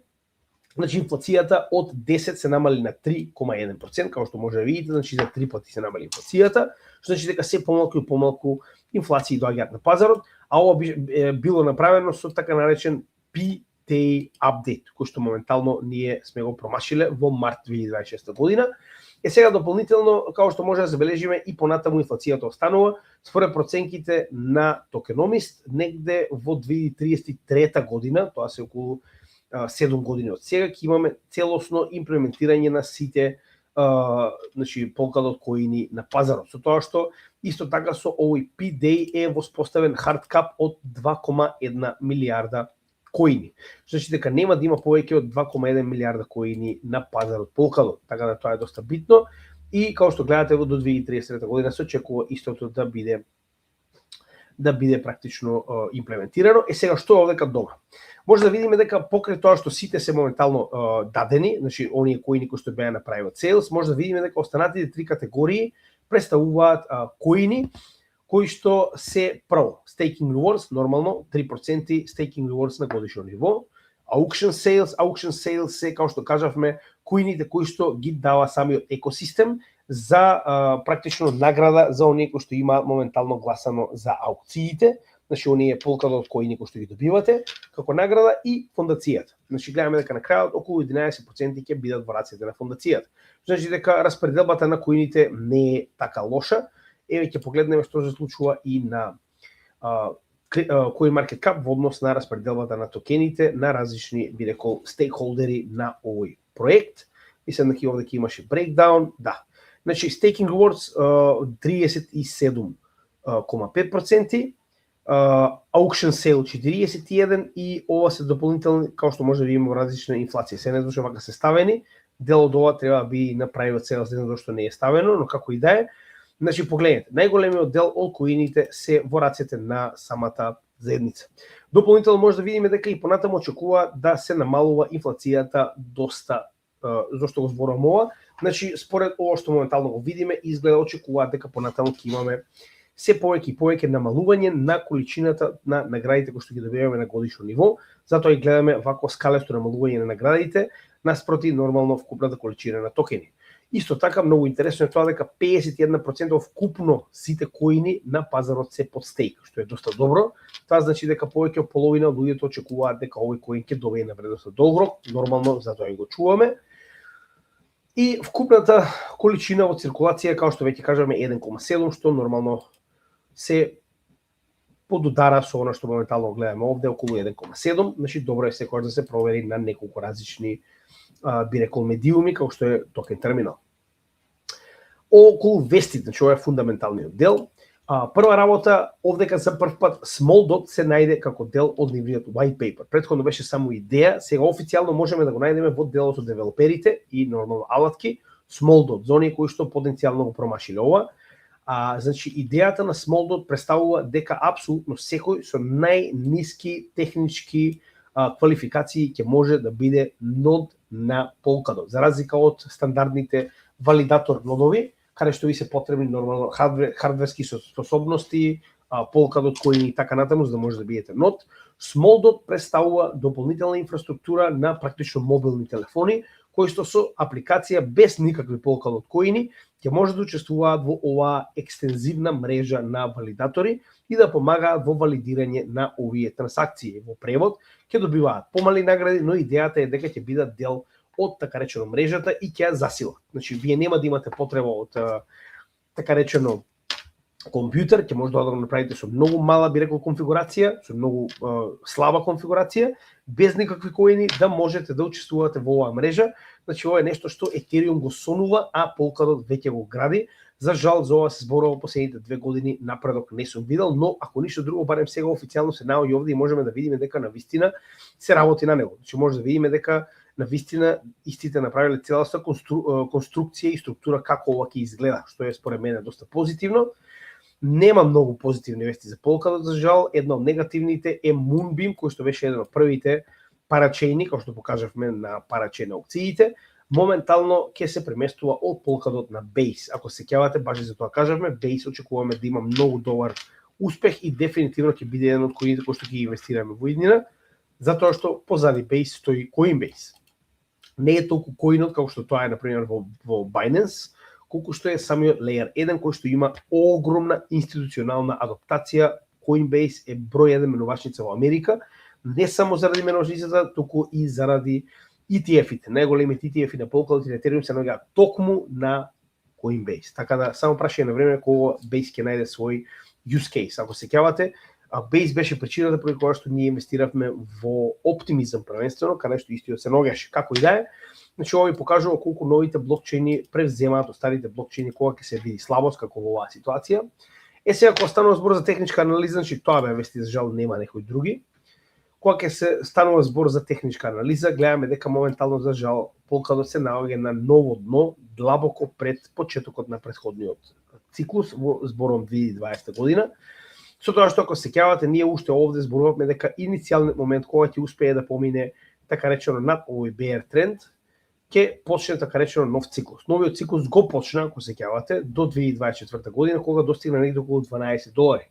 Значи инфлацијата од 10 се намали на 3,1%, како што може да видите, значи за 3 пати се намали инфлацијата, што значи дека се помалку и помалку инфлации доаѓаат на пазарот, а ова било направено со така наречен P-Day update, кој што моментално ние сме го промашиле во март 2026 година. Сега дополнително, како што може да забележиме, и понатаму инфлацијата останува, според проценките на Tokenomist, негде во 2033 година, тоа се околу 7 години од сега, ќе имаме целосно имплементирање на сите значи Polkadot коини на пазарот. Со тоа што исто така со овој P-Day е воспоставен hard cap од 2,1 милиарда коини. Значи дека нема да има повеќе од 2,1 милиарда коини на пазарот Polkadot. Така да тоа е доста битно и како што гледате до 2030 година се очекува истото да биде практично имплементирано. Сега што е овдека добро? Може да видиме дека покрај тоа што сите се моментално дадени, значи оние коини кои што беа на private sales, може да видиме дека останатите 3 категории представуваат коини кои што се прво staking rewards, нормално 3% staking rewards на годишно ниво, auction sales се, како што кажавме, коините кои што ги дава самиот екосистем за практично награда за оние кои што имаат моментално гласано за аукциите, значи оние Polkadot коини кои што ги добивате како награда и фондацијата. Значи гледаме дека на крајот околу 11% ќе бидат во рацете на фондацијата. Значи дека распределбата на коините не е така лоша. Еве ќе погледнеме што се случува и на CoinMarketCap во однос на распределбата на токените на различни, би рекол, стейкхолдери на овој проект. Мислам дека овде ќе имаше breakdown, да. Значи staking rewards 37,5%, auction sale 41 и ова се дополнителни, како што може да видиме во различна инфлација. Се не зашто вака се ставени, дел од ова треба да би на private sales, не зашто не е ставено, но како и да е. Значи погледнете, најголемиот дел од коините се во рацете на самата заедница. Дополнително може да видиме дека и понатаму очекува да се намалува инфлацијата доста, зашто го зборувам ова. Значи според ова што моментално го видиме, изгледа очекуваат дека понатаму ќе имаме се повеќе и повеќе намалување на количината на наградите кои што ги добиваме на годишно ниво. Затоа и гледаме вако скалесто намалување на наградите наспроти нормално вкупната количина на токени. Исто така многу интересно е тоа дека 51% вкупно сите коини на пазарот се под стейк, што е доста добро. Тоа значи дека повеќе од половина од луѓето очекуваат дека овој коин ќе добие на вредност на долгорок, нормално затоа и го чуваме. И вкупната количина во циркулација, како што веќе кажаме, 1,7, што нормално се подудара со она што моментално гледаме овде, околу 1,7, значи добро е секогаш да се провери на неколку различни би рекол медиуми, како што е токен терминал. Околу вестите, значи ова е фундаменталниот дел. Прва работа, овдека за прв пат Small.dot се најде како дел од нивниот white paper. Претходно беше само идеја, сега официјално можеме да го најдеме во делот од девелоперите и нормално алатки Small.dot, за оние кои што потенцијално го промашиле ова. Значи идејата на Small.dot представува дека апсолутно секој со најниски технички квалификации ќе може да биде нод на Polkadot, за разлика од стандардните валидатор нодови, каде што ви се потребни нормално хардверски способности, Polkadot коини и така натаму, за да може да бидете нод. Small.dot представува дополнителна инфраструктура на практично мобилни телефони, кои што со апликација без никакви Polkadot коини ќе може да учествуваат во оваа екстензивна мрежа на валидатори и да помагаат во валидирање на овие трансакции. Во превод ќе добиваат помали награди, но идејата е дека ќе бидат дел од така речено мрежата и ќе ја засилат. Значи вие нема да имате потреба од така речено компјутер, ќе може да го направите со многу мала, би рекол, конфигурација, со многу слаба конфигурација, без никакви коини да можете да учествувате во оваа мрежа. Значи ова е нешто што Ethereum го сонува, а Polkadot веќе го гради. За жал, за ова се зборува последните 2 години, напредок не сум видел, но ако ништо друго, барем сега официјално се наоѓа овде и можеме да видиме дека на вистина се работи на него. Значи може да видиме дека на вистина истите направиле целоста конструкција и структура како ова ќе изгледа, што е според мене доста позитивно. Нема многу позитивни вести за Polkadot, за жал. Една од негативните е Moonbeam, кој што беше еден од првите парачейни, како што покажавме на парачейн аукциите, моментално ќе се преместува од Polkadot на Base. Ако се сеќавате, баш за тоа кажавме, Base очекуваме да има многу добар успех и дефинитивно ќе биде еден од коините кои што ќе инвестираме во иднина, затоа што позади Base стои Coinbase. Не е толку коинот како што тоа е на пример во Binance, колку што е самиот Layer 1 кој што има огромна институционална адаптација. Coinbase е број 1 менувачница во Америка, не само заради менувачницата, туку и заради ETF-ите. Најголемите ETF-и на Polkadot и на Ethereum се наоѓаат токму на Coinbase. Така да само прашање на време кога Base ќе најде свој use case. Ако се сеќавате, Base беше причината поради која што ние инвестиравме во Optimism првенствено, каде што истиот се наоѓаше. Како и да е, значи ова ви покажува колку новите блокчейни превземаат од старите блокчейни кога ќе се види слабост како во оваа ситуација. Сега кога станува збор за техничка анализа, значи тоа бе вести, за жал нема некои други. Кога ќе се станува збор за техничка анализа, гледаме дека моментално за жал Polkadot се наоѓа на ново дно длабоко пред почетокот на претходниот циклус во збором 2020 година. Со тоа што ако се сеќавате, ние уште овде зборувавме дека иницијалниот момент кога ќе успее да помине така речено над овој bear тренд, ќе почне така речено нов циклус. Новиот циклус го почна, ако се сеќавате, до 2024 година кога достигна негде околу $12.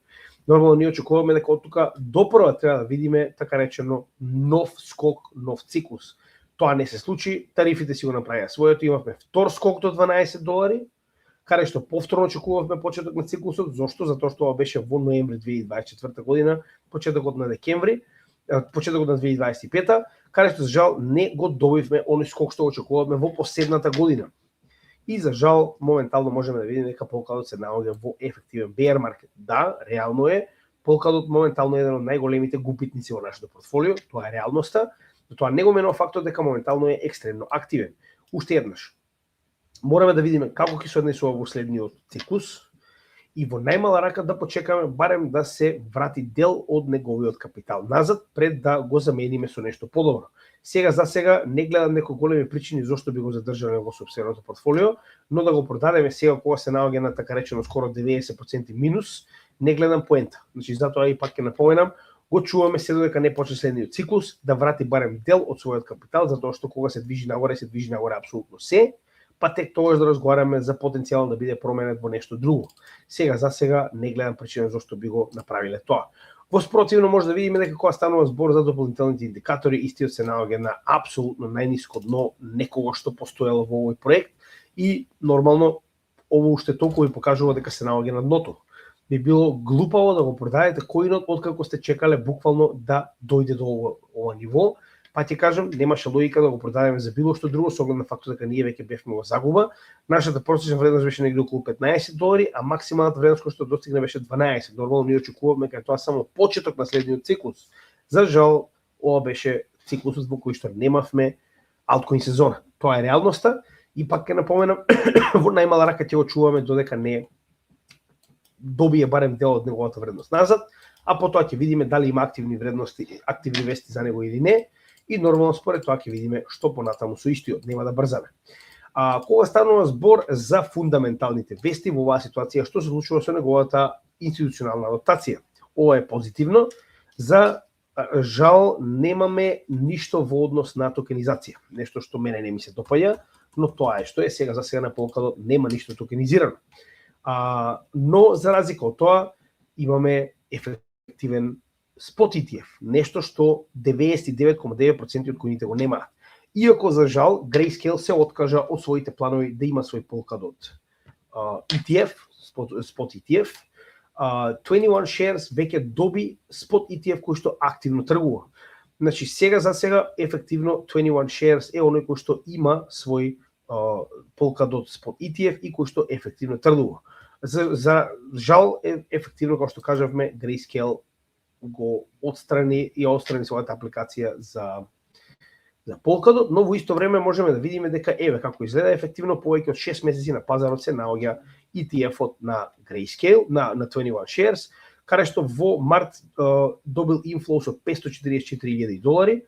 Нормално ние очекуваме дека од тука допрва треба да видиме така речено нов скок, нов циклус. Тоа не се случи, тарифите си го направија своето, имавме втор скок до $12, каде што повторно очекувавме почеток на циклусот. Зошто? Затоа што ова беше во ноември 2024 година, почетокот на декември, почетокот на 2025, каде што за жал не го добивме оној скок што очекувавме во последната година. И за жал моментално можеме да видиме дека Polkadot се наоѓа во ефективен bear market. Да, реално е, Polkadot моментално е еден од најголемите губитници во нашето портфолио, тоа е реалноста, но тоа не го менува фактот дека моментално е екстремно активен. Уште еднаш, мораме да видиме како ќе се однесува во следниот циклус и во најмала рака да почекаме барем да се врати дел од неговиот капитал назад пред да го замениме со нешто подобро. Сега за сега не гледам некои големи причини зошто би го задржале во сопственото портфолио, но да го продадеме сега кога се наоѓа на така речено скоро 90% минус, не гледам поента. Значи затоа и пак ќе напоменам, го чуваме се додека не почне следниот циклус да врати барем дел од својот капитал, затоа што кога се движи нагоре апсолутно се, па тек тогаш да разговараме за потенцијално да биде променет во нешто друго. Сега за сега не гледам причина зошто би го направиле тоа. Во спротивно може да видиме дека кога станува збор за дополнителните индикатори, истиот се наоѓа на апсолутно најниско дно некогаш што постоело во овој проект и нормално ово уште толку ви покажува дека се наоѓа на дното. Би било глупаво да го продадете коинот откако сте чекале буквално да дојде до ова ниво. Па ќе кажам, немаше логика да го продадеме за било што друго, со оглед на фактот дека ние веќе бевме во загуба. Нашата просечна вредност беше негде околу $15, а максималната вредност која што достигна беше 12. Нормално ние очекувавме дека тоа само почеток на следниот циклус. За жал, ова беше циклусот во кој што немавме алткоин сезона. Тоа е реалноста и пак ќе напоменам, во најмала рака ќе очуваме додека не добие барем дел од неговата вредност назад, а потоа ќе видиме дали има активни вести за него или не. И нормално според тоа ќе видиме што понатаму со истиот, нема да брзаме. Кога станува збор за фундаменталните вести во оваа ситуација, што се случува со неговата институционална адаптација? Ова е позитивно, за жал немаме ништо во однос на токенизација, нешто што мене не ми се допаѓа, но тоа е што е, сега за сега на Polkadot нема ништо токенизирано. Но за разлика од тоа имаме ефективен Spot ETF, нешто што 99,9% од коините го немаат. Иако за жал Grayscale се откажа од своите планови да има свој Polkadot ETF, спот ETF. 21 Shares веќе доби спот ETF кој што активно тргува. Значи сега за сега ефективно 21 Shares е оној кој што има свој Polkadot спот ETF и кој што ефективно тргува. За жал ефективно, како што кажавме, Grayscale го отстрани својата апликација за Polkadot, но во исто време можеме да видиме дека како изгледа ефективно повеќе од 6 месеци на пазарот се наоѓа ETF-от на Grayscale, на 21 Shares, каде што во март добил инфлоус од $544,000,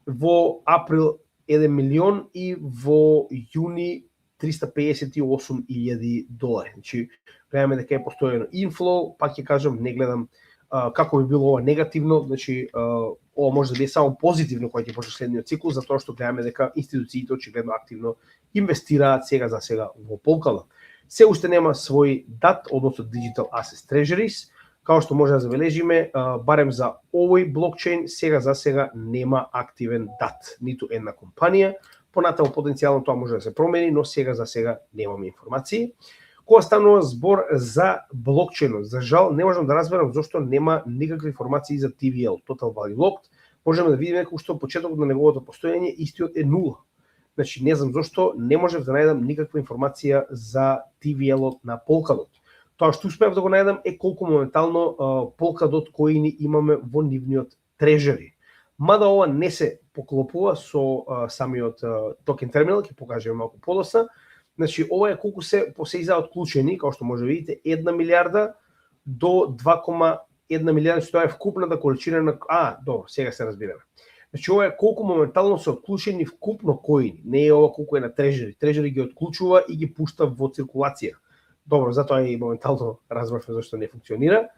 во април 1 милион и во јуни $358,000. Значи, гледаме дека е постојано инфлоу, пак ќе кажам, не гледам како би било ова негативно, значи ова може да биде само позитивно кога ќе почне следниот цикл, затоа што гледаме дека институциите очигледно активно инвестираат сега за сега во Polkadot. Се уште нема свој DAT, односно Digital Asset Treasuries, као што може да забележиме, барем за овој блокчейн сега за сега нема активен DAT, ниту една компанија. Понатаму потенцијално тоа може да се промени, но сега за сега немаме информации. Кога станува збор за блокчейнот, за жал не можам да разберам зошто нема никакви информации за TVL, Total Value Locked. Можеме да видиме како што почетокот на неговото постоење истиот е нула. Значи не знам зошто не можев да најдам никаква информација за TVL-от на Polkadot. Тоа што успеав да го најдам е колку моментално Polkadot коини имаме во нивниот трежери. Мада ова не се поклопува со самиот токен терминал, ќе покажеме малку подоцна. Значи ова е колку се издаат клучени, како што може да видите, 1 милиарда до 2,1 милиарда, што е вкупната количина на добро, сега се разбираме. Значи ова е колку моментално се отклучени вкупно коини, не е ова колку е на трежери. Трежери ги отклучува и ги пушта во циркулација. Добро, затоа и моментално разбравме зашто не функционира.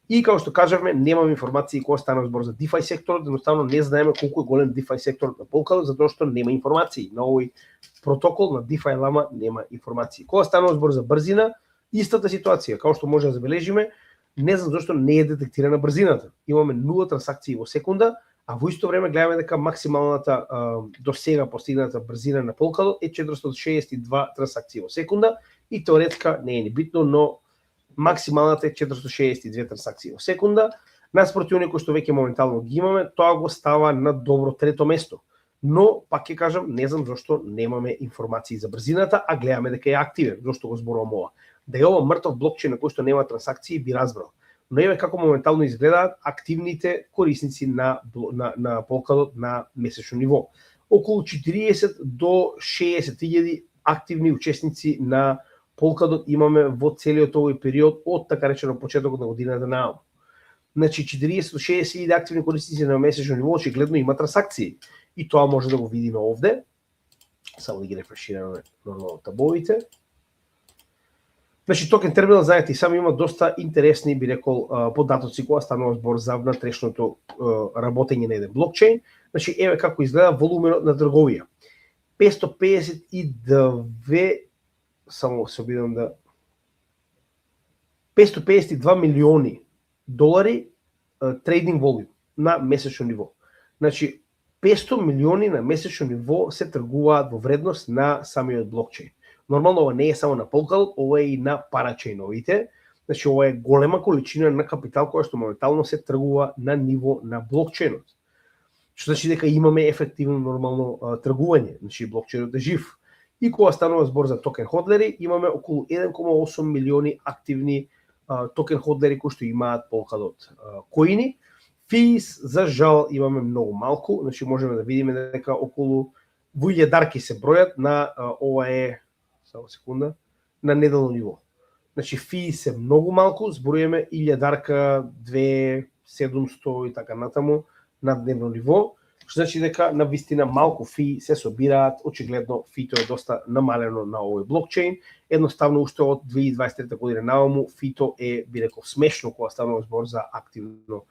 И како што кажавме, немаме информации кога станува збор за DeFi секторот, едноставно не знаеме колку е голем DeFi секторот на Polkadot, затоа што нема информации. На овој протокол на DeFi Lama нема информации. Кога станува збор за брзина, истата ситуација, како што може да забележиме, не знам зашто не е детектирана брзината. Имаме 0 трансакции во секунда, а во исто време гледаме дека максималната до сега постигната брзина на Polkadot е 462 трансакции во секунда и теоретска не е ни битно, но максималната е 462 трансакции во секунда. Наспроти оние кои што веќе моментално ги имаме, тоа го става на добро трето место. Но, пак ќе кажам, не знам зашто немаме информации за брзината, а гледаме дека е активен. Зошто го зборувам ова? Да е ова мртов блокчейн на кој што нема трансакции, би разбрал. Но еве како моментално изгледаат активните корисници на Polkadot на месечно ниво. Околу 40 до 60,000 активни учесници на Polkadot имаме во целиот овој период од така речено почетокот на годината наам. Значи 40 до 60,000 активни корисници на месечно ниво очигледно има трансакции. И тоа може да го видиме овде. Само да ги рефрешираме нормално табовите. Значи токен терминал, знаете, и сам има доста интересни, би рекол, податоци кога станува збор за внатрешното работење на еден блокчейн. Значи еве како изгледа волуменот на трговија. 552 само се обидам да 552 милиони долари трейдинг волум на месечно ниво. Значи 500 милиони на месечно ниво се тргуваат во вредност на самиот блокчейн. Нормално ова не е само на Polkadot, ова е и на парачейновите. Значи ова е голема количина на капитал која што моментално се тргува на ниво на блокчейнот. Што значи дека имаме ефективно нормално тргување, значи блокчейнот е жив. И кога станува збор за токен ходлери, имаме околу 1,8 милиони активни токен ходлери кои што имаат Polkadot коини. Физ, за жал, имаме многу малку, значи можеме да видиме дека околу во илјадарки се бројат на ова е само секунда на неделно ниво. Значи физ се многу малку, збројаме илјадарка, 2.700 и така натаму на дневно ниво. Што значи дека на вистина малку фи се собираат, очигледно фито е доста намалено на овој блокчейн. Едноставно уште од 2023 година нааму фито е, би рекол, смешно кога станува збор за активно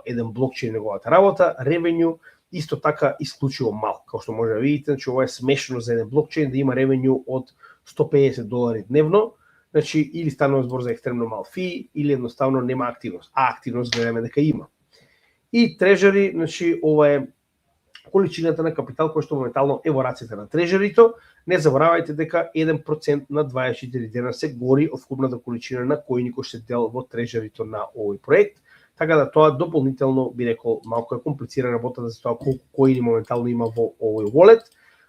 еден блокчейн неговата работа, ревенју исто така исклучиво мал. Како што може да видите, значи ова е смешно за еден блокчейн да има ревенју од $150 дневно, значи или станува збор за екстремно мал фи, или едноставно нема активност. А активност гледаме дека има. И трежери, значи ова е количината на капитал кој што моментално е во рацете на трежерито. Не заборавајте дека 1% на 24 дена се гори од вкупната количина на коини кој се дел во трежерито на овој проект. Така да тоа дополнително би рекол малку е комплицирана работа за тоа колку коини моментално има во овој wallet,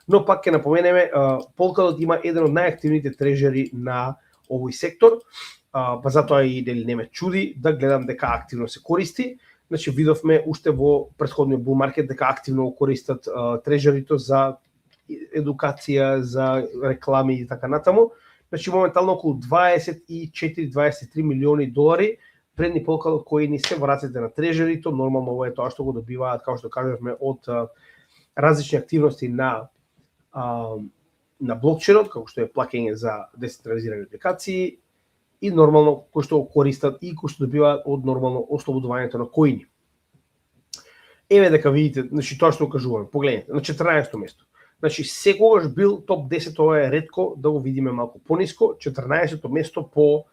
но пак ќе напоменеме Polkadot има еден од најактивните трежери на овој сектор, па затоа и дали не ме чуди да гледам дека активно се користи. Значи видовме уште во претходниот bull market дека активно го користат трежерито за едукација, за реклами и така натаму. Значи моментално околу 24-23 милиони долари предни Polkadot коини се во рацете на трежерито. Нормално ова е тоа што го добиваат, како што кажавме, од различни активности на блокчейнот, како што е плаќање за децентрализирани апликации и нормално кои што го користат и кои што добиваат од нормално ослободувањето на коини. Еве дека видите, значи тоа што кажуваме, погледнете, на 14-то место. Значи секогаш бил топ 10, ова е ретко да го видиме малку пониско, 14-то место по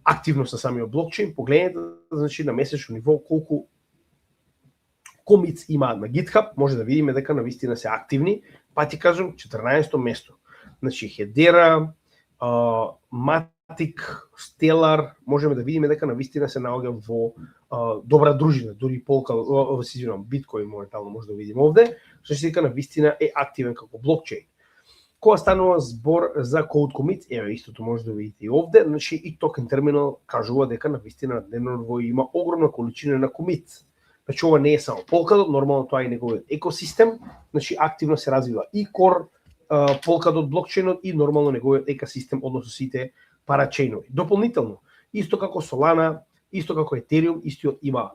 активност на самиот блокчейн. Погледнете, значи на месечно ниво колку комитс имаат на GitHub, може да видиме дека навистина се активни, па ти кажам 14-то место. Значи Hedera, Matic, Stellar, можеме да видиме дека навистина се наоѓа во добра дружина, дури Polkadot, Bitcoin моментално може да видиме овде, што се дека навистина е активен како блокчейн. Кога станува збор за Code Commits, еве истото може да видите и овде, значи и Token Terminal кажува дека навистина на дневно ниво има огромна количина на commits. Значи ова не е само Polkadot, нормално тоа е неговиот екосистем, значи активно се развива и Core Polkadot блокчейнот и нормално неговиот екосистем, односно сите парачейнови. Дополнително, исто како Solana, исто како Ethereum, истиот има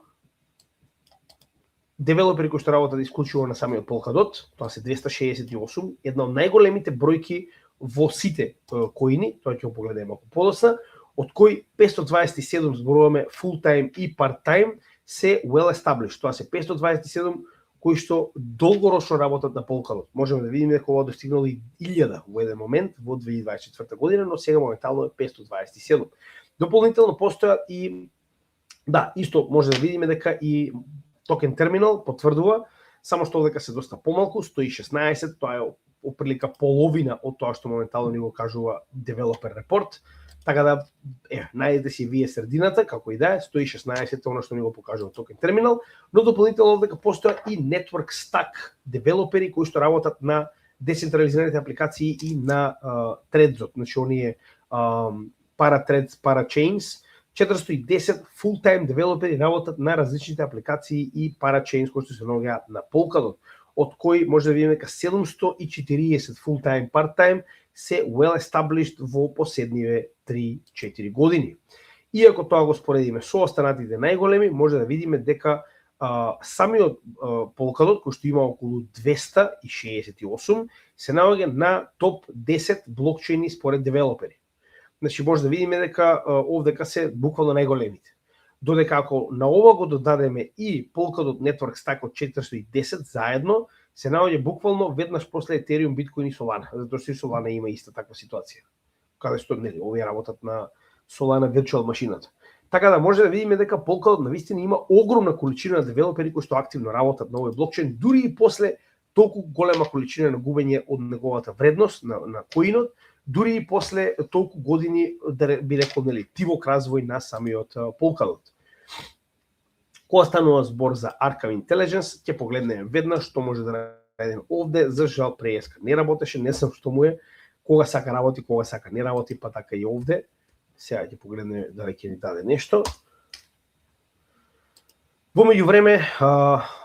девелопери кои што работат исклучиво на самиот Polkadot, тоа се 268, една од најголемите бројки во сите коини, тоа ќе го погледаме малку подоцна, од кои 527 зборуваме full-time и part-time се well established. Тоа се 527 кои што долгорочно работат на Polkadot. Можеме да видиме дека ова достигнало и 1000 во еден момент во 2024 година, но сега моментално е 527. Дополнително постојат и исто може да видиме дека и Token Terminal потврдува, само што дека се доста помалку, 116, тоа е оприлика половина од тоа што моментално ни го кажува Developer Report. Така да, најдете си вие средината, како и да е, 116 е оно што ни го покажува Token Terminal, но дополнително дека постојат и Network Stack девелопери кои што работат на децентрализираните апликации и на Threads, значи оние Parathreads, Parachains, 410 full-time девелопери работат на различните апликации и парачейнс кои што се наоѓаат на Polkadot, од кои може да видиме дека 740 full-time, part-time се well established во последниве 3-4 години. Иако тоа го споредиме со останатите најголеми, може да видиме дека самиот Polkadot, кој што има околу 268, се наоѓа на топ 10 блокчейни според девелопери. Значи може да видиме дека овдека се буквално најголемите. Додека ако на ова го додадеме и Polkadot Network Stack од 410 заедно, се наоѓа буквално веднаш после Ethereum, Bitcoin и Solana, затоа што и Solana има иста таква ситуација. Каде што овие работат на Solana Virtual машината. Така да може да видиме дека Polkadot навистина има огромна количина на девелопери кои што активно работат на овој блокчейн, дури и после толку голема количина на губење од неговата вредност на коинот, дури и после толку години, да би рекол, тивок развој на самиот Polkadot. Кога станува збор за Arkham Intelligence, ќе погледнеме веднаш што може да најдеме овде. За жал преска не работеше, не знам што му е, кога сака работи, кога сака не работи, па така и овде. Сега ќе погледнеме дали ќе ни даде нешто. Во меѓувреме,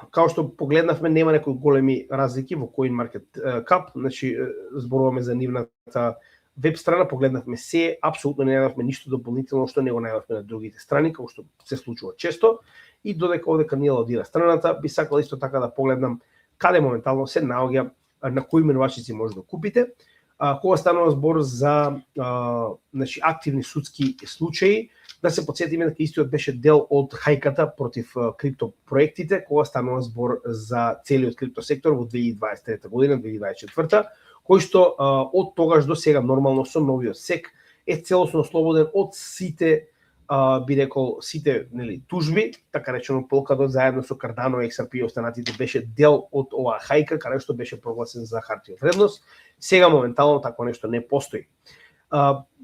као што погледнавме, нема некои големи разлики во CoinMarketCap, значи зборуваме за нивната веб страна, погледнавме се, апсолутно не најдовме ништо дополнително што не го најдовме на другите страни, како што се случува често. И додека овдека не лаудира страната, би сакал исто така да погледнам каде моментално се наоѓа, на кои менувачници може да купите. Кога станува збор за значи, активни судски случаи, да се подсетиме дека истиот беше дел од хајката против криптопроектите, кога станува збор за целиот криптосектор во 2023 година, 2024, кој што од тогаш до сега нормално со новиот SEC е целосно слободен од сите би рекол сите, нели, тужби, така речено Polkadot заедно со Cardano и XRP и останатите беше дел од оваа хајка каде што беше прогласен за хартија од вредност. Сега моментално такво нешто не постои.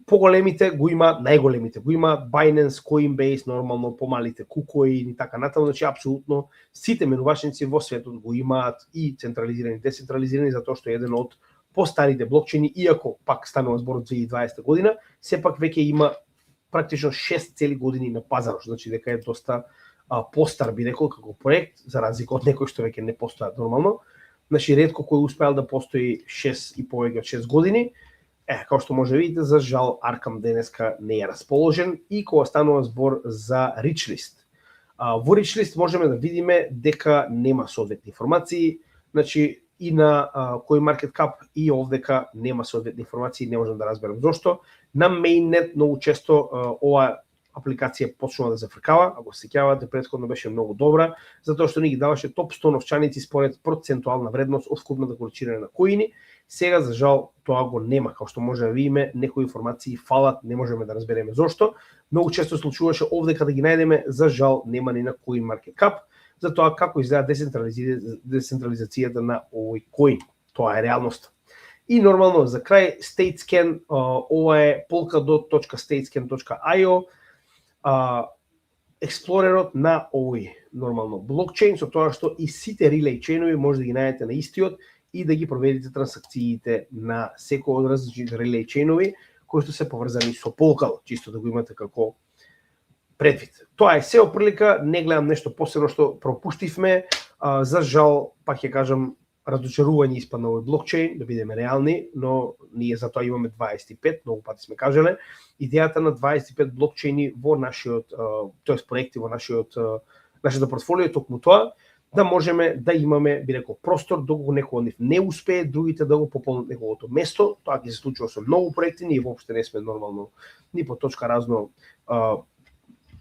Поголемите го има, најголемите го има Binance, Coinbase, нормално помалите KuCoin и така натаму, значи апсолутно сите менувачници во светот го имаат и централизирани, децентрализирани, затоа што е еден од постарите блокчейни, иако пак станува збор од 2020 година, сепак веќе има практично 6 цели години на пазарот, значи дека е доста постар, би рекол, како проект, за разлика од некои што веќе не постојат нормално. Значи, ретко кој успеал да постои 6 и повеќе од 6 години. Како што може видите, за жал Аркам денеска не е расположен и кога станува збор за Richlist. Во Richlist можеме да видиме дека нема соодветни информации, значи и на CoinMarketCap и овдека нема соодветни информации, не можам да разберам зошто. На Mainnet многу често ова апликација почнува да зафркава, ако се сеќавате, претходно беше многу добра, затоа што ни ги даваше топ 100 новчаници според процентуална вредност од вкупната количина на коини. Сега, за жал, тоа го нема, како што може да видиме, некои информации фалат, не можеме да разбереме зошто. Многу често случуваше овдека да ги најдеме, за жал нема ни на CoinMarketCap, затоа како изгледа децентрализацијата на овој коин. Тоа е реалноста. И нормално за крај StateScan, ова е polkadot.statescan.io, експлорерот на овој нормално блокчейн, со тоа што и сите релей чейнови може да ги најдете на истиот и да ги проверите трансакциите на секој од различните релей чейнови кои што се поврзани со Polkadot, чисто да го имате како предвид. Тоа е се оприлика, не гледам нешто посебно што пропуштивме, за жал, пак ќе кажам, разочарување испадна овој блокчейн, да бидеме реални, но ние за тоа имаме 25, многу пати сме кажале. Идејата на 25 блокчейни во нашиот, тоест проекти во нашето портфолио е токму тоа, да можеме да имаме, би рекол, простор доколку некој од нив не успее, другите да го пополнат неговото место. Тоа ќе се случува со многу проекти, ние воопште не сме нормално ни по точка разно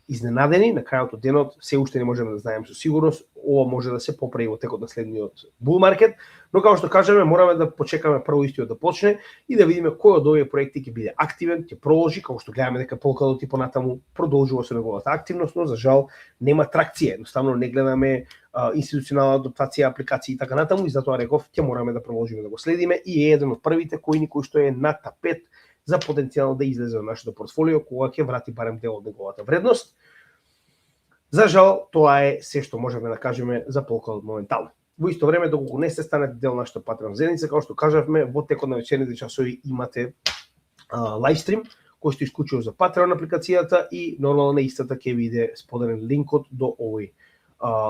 изненадени. На крајот од денот се уште не можеме да знаеме со сигурност, ова може да се поправи во текот на следниот bull market, но како што кажеме, мораме да почекаме прво истиот да почне и да видиме кој од овие проекти ќе биде активен, ќе продолжи, како што гледаме дека Polkadot и понатаму продолжува со неговата активност, но за жал нема тракција, едноставно не гледаме институционална адаптација, апликации и така натаму, и затоа реков ќе мораме да продолжиме да го следиме и е еден од првите коини кој што е на тапет за потенцијално да излезе од нашето портфолио кога ќе врати барем дел од неговата вредност. За жал, тоа е се што можеме да кажеме за Polkadot моментално. Во исто време, доколку не сте станете дел нашата Patreon заедница, како што кажавме, во текот на вечерните часови имате лайвстрим, кој што исклучува за Patreon апликацијата и нормално на истата ќе биде споделен линкот до овој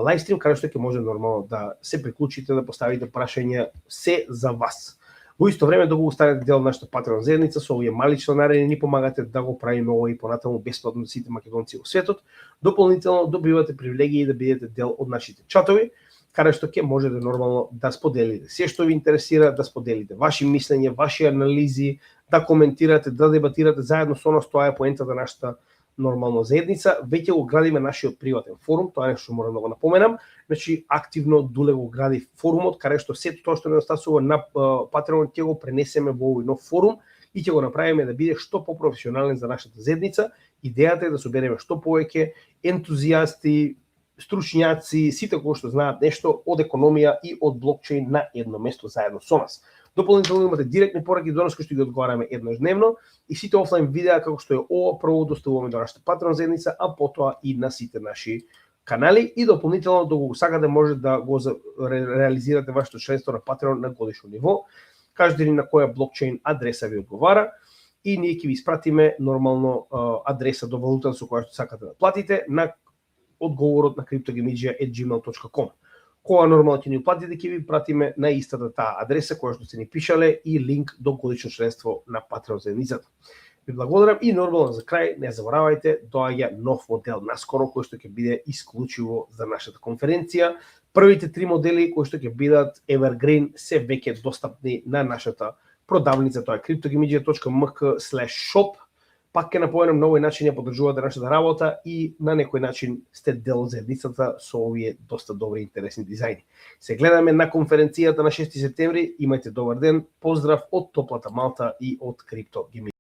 лайвстрим, каде што ќе може нормално да се приклучите, да поставите прашања, се за вас. Во исто време, доколку станете дел нашата Patreon заедница, со овие мали членари ни помагате да го правиме ова и понатаму бесплатно сите македонци во светот. Дополнително добивате привилегии да бидете дел од нашите чатови, каде што ќе можете нормално да споделите се што ви интересира, да споделите ваши мислења, ваши анализи, да коментирате, да дебатирате заедно со нас. Тоа е поентата на нашата нормално заедница. Веќе го градиме нашиот приватен форум, тоа е нешто морам да го напоменам. Значи активно Дуле го гради форумот, каде што сето тоа што недостасува на Patreon ќе го пренесеме во овој нов форум и ќе го направиме да биде што попрофесионален за нашата заедница. Идејата е да собереме што повеќе ентузијасти, стручњаци, сите кои што знаат нешто од економија и од блокчейн на едно место заедно со нас. Дополнително имате директни пораки до нас кои што ги одговараме еднаш дневно и сите офлайн видеа како што е ова прво доставуваме до нашата Patreon заедница, а потоа и на сите наши канали и дополнително доколку сакате може да го реализирате вашето членство на Patreon на годишно ниво. Кажете ни на која блокчейн адреса ви одговара и ние ќе ви испратиме нормално адреса до валутата со која што сакате да платите на одговорот на cryptogamidja@gmail.com. Кога нормално ќе ни платите, ќе ви пратиме на истата таа адреса која што сте ни пишале и линк до годишно членство на Patreon заедницата. Ви благодарам и нормално за крај, не заборавајте, доаѓа нов модел наскоро кој што ќе биде исклучиво за нашата конференција. Првите 3 модели кои што ќе бидат Evergreen се веќе достапни на нашата продавница, тоа е cryptogamidja.mk/shop. Пак ќе напоменам, на овој начин ја поддржувате нашата работа и на некој начин сте дел од заедницата со овие доста добри и интересни дизајни. Се гледаме на конференцијата на 6 септември. Имајте добар ден. Поздрав од топлата Малта и од Crypto Gamidja.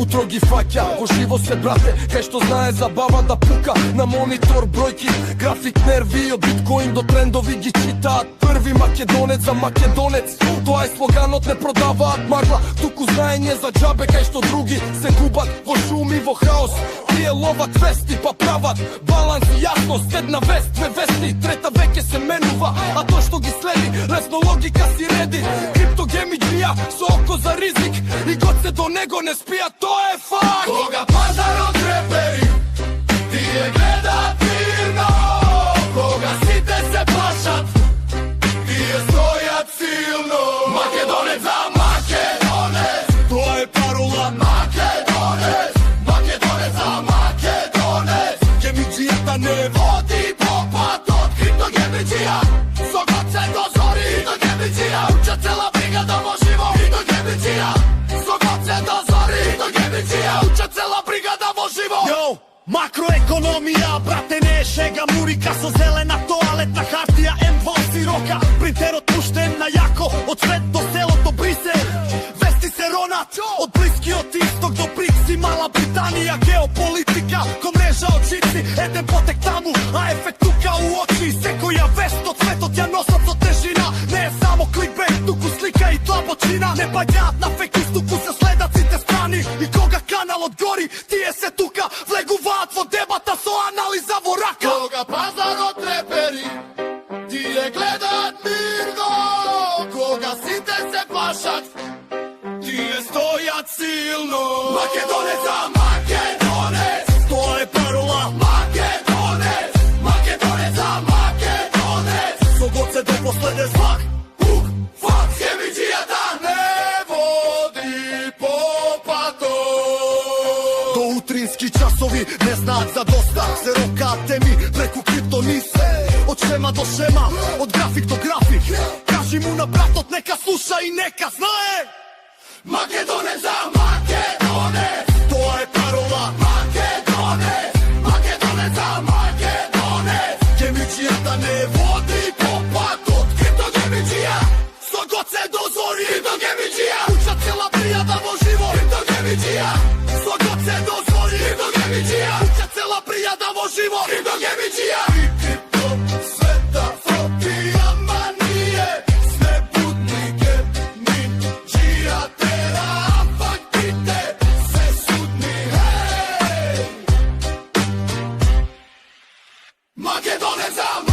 утро ги фаќа. Во живо се брате, кај што знае забава да пука. На монитор бројки, график нерви, од биткоин до трендови ги читаат. Први македонец за македонец, тоа е слоганот, не продаваат магла. Туку знаење за џабе, кај што други се губат во шуми, во хаос. Тие ловат вести па прават баланс и јасност. Една вест, две вести, трета веќе се менува, а тоа што ги следи, лесно логика си реди. Криптогемиджија со око за ризик и год се до него не спија, тоа е факт.
Кога пазарот трепери, тие гледаат мирно. Кога сите се плашат, тие стојат силно. Македонец за македонец, тоа е парола. Македонец, македонец за македонец.
Гемиджијата не
води по патот, криптогемиджија. Со год се дозори, криптогемиджија. Уча цела бригада во живо, криптогемиджија. Со год се дозори, криптогемиджија. Уча цела бригада во живо.
Йоу, макроекономија, брате, не е шега. Мурика со зелена тоалетна хартија, М2 сирока. Принтерот пуштен на јако, од свет до селото Брисел. Вести се ронат, од Блискиот исток до Брикси. Мала Британија, геополитика, ко мрежа од жици. Еден потек таму, а ефект тука у очи. Секоја вест од светот ја носат со тежина. Не е само кликбейт, туку слика и тлабочина. Не баѓаат на фекус, туку се следат сите страни. И кога каналот гори, тие се тука влегуваат во дебата со анализа во рака.
Кога пазарот трепери, тие гледаат мирно. Кога сите се плашат, тие стојат силно. Македонец за македонец,
Тоа е парола.
македонец, македонец за македонец.
Со год се до последен
Фак, пук, фак, гемиджијата не води по патот.
До утрински часови не знаат за доста. Се рокаат теми преку криптонис. Од шема до шема, од график до график. Кажи му на братот нека слуша и нека знае.
Македонец за македонец,
Тоа е парола.
македонец, македонец за македонец.
Гемиджијата не е
Води по патот, криптогемиджија. Со год се дозори, криптогемиджија. Уча цела пријада во живо, криптогемиджија. Со год се дозори, криптогемиджија. Уча цела пријада во живо, криптогемиджија. Крипто света фоти, ама ние сме будни гемиджија. Тера, фактите се судни, хеј. Македонец за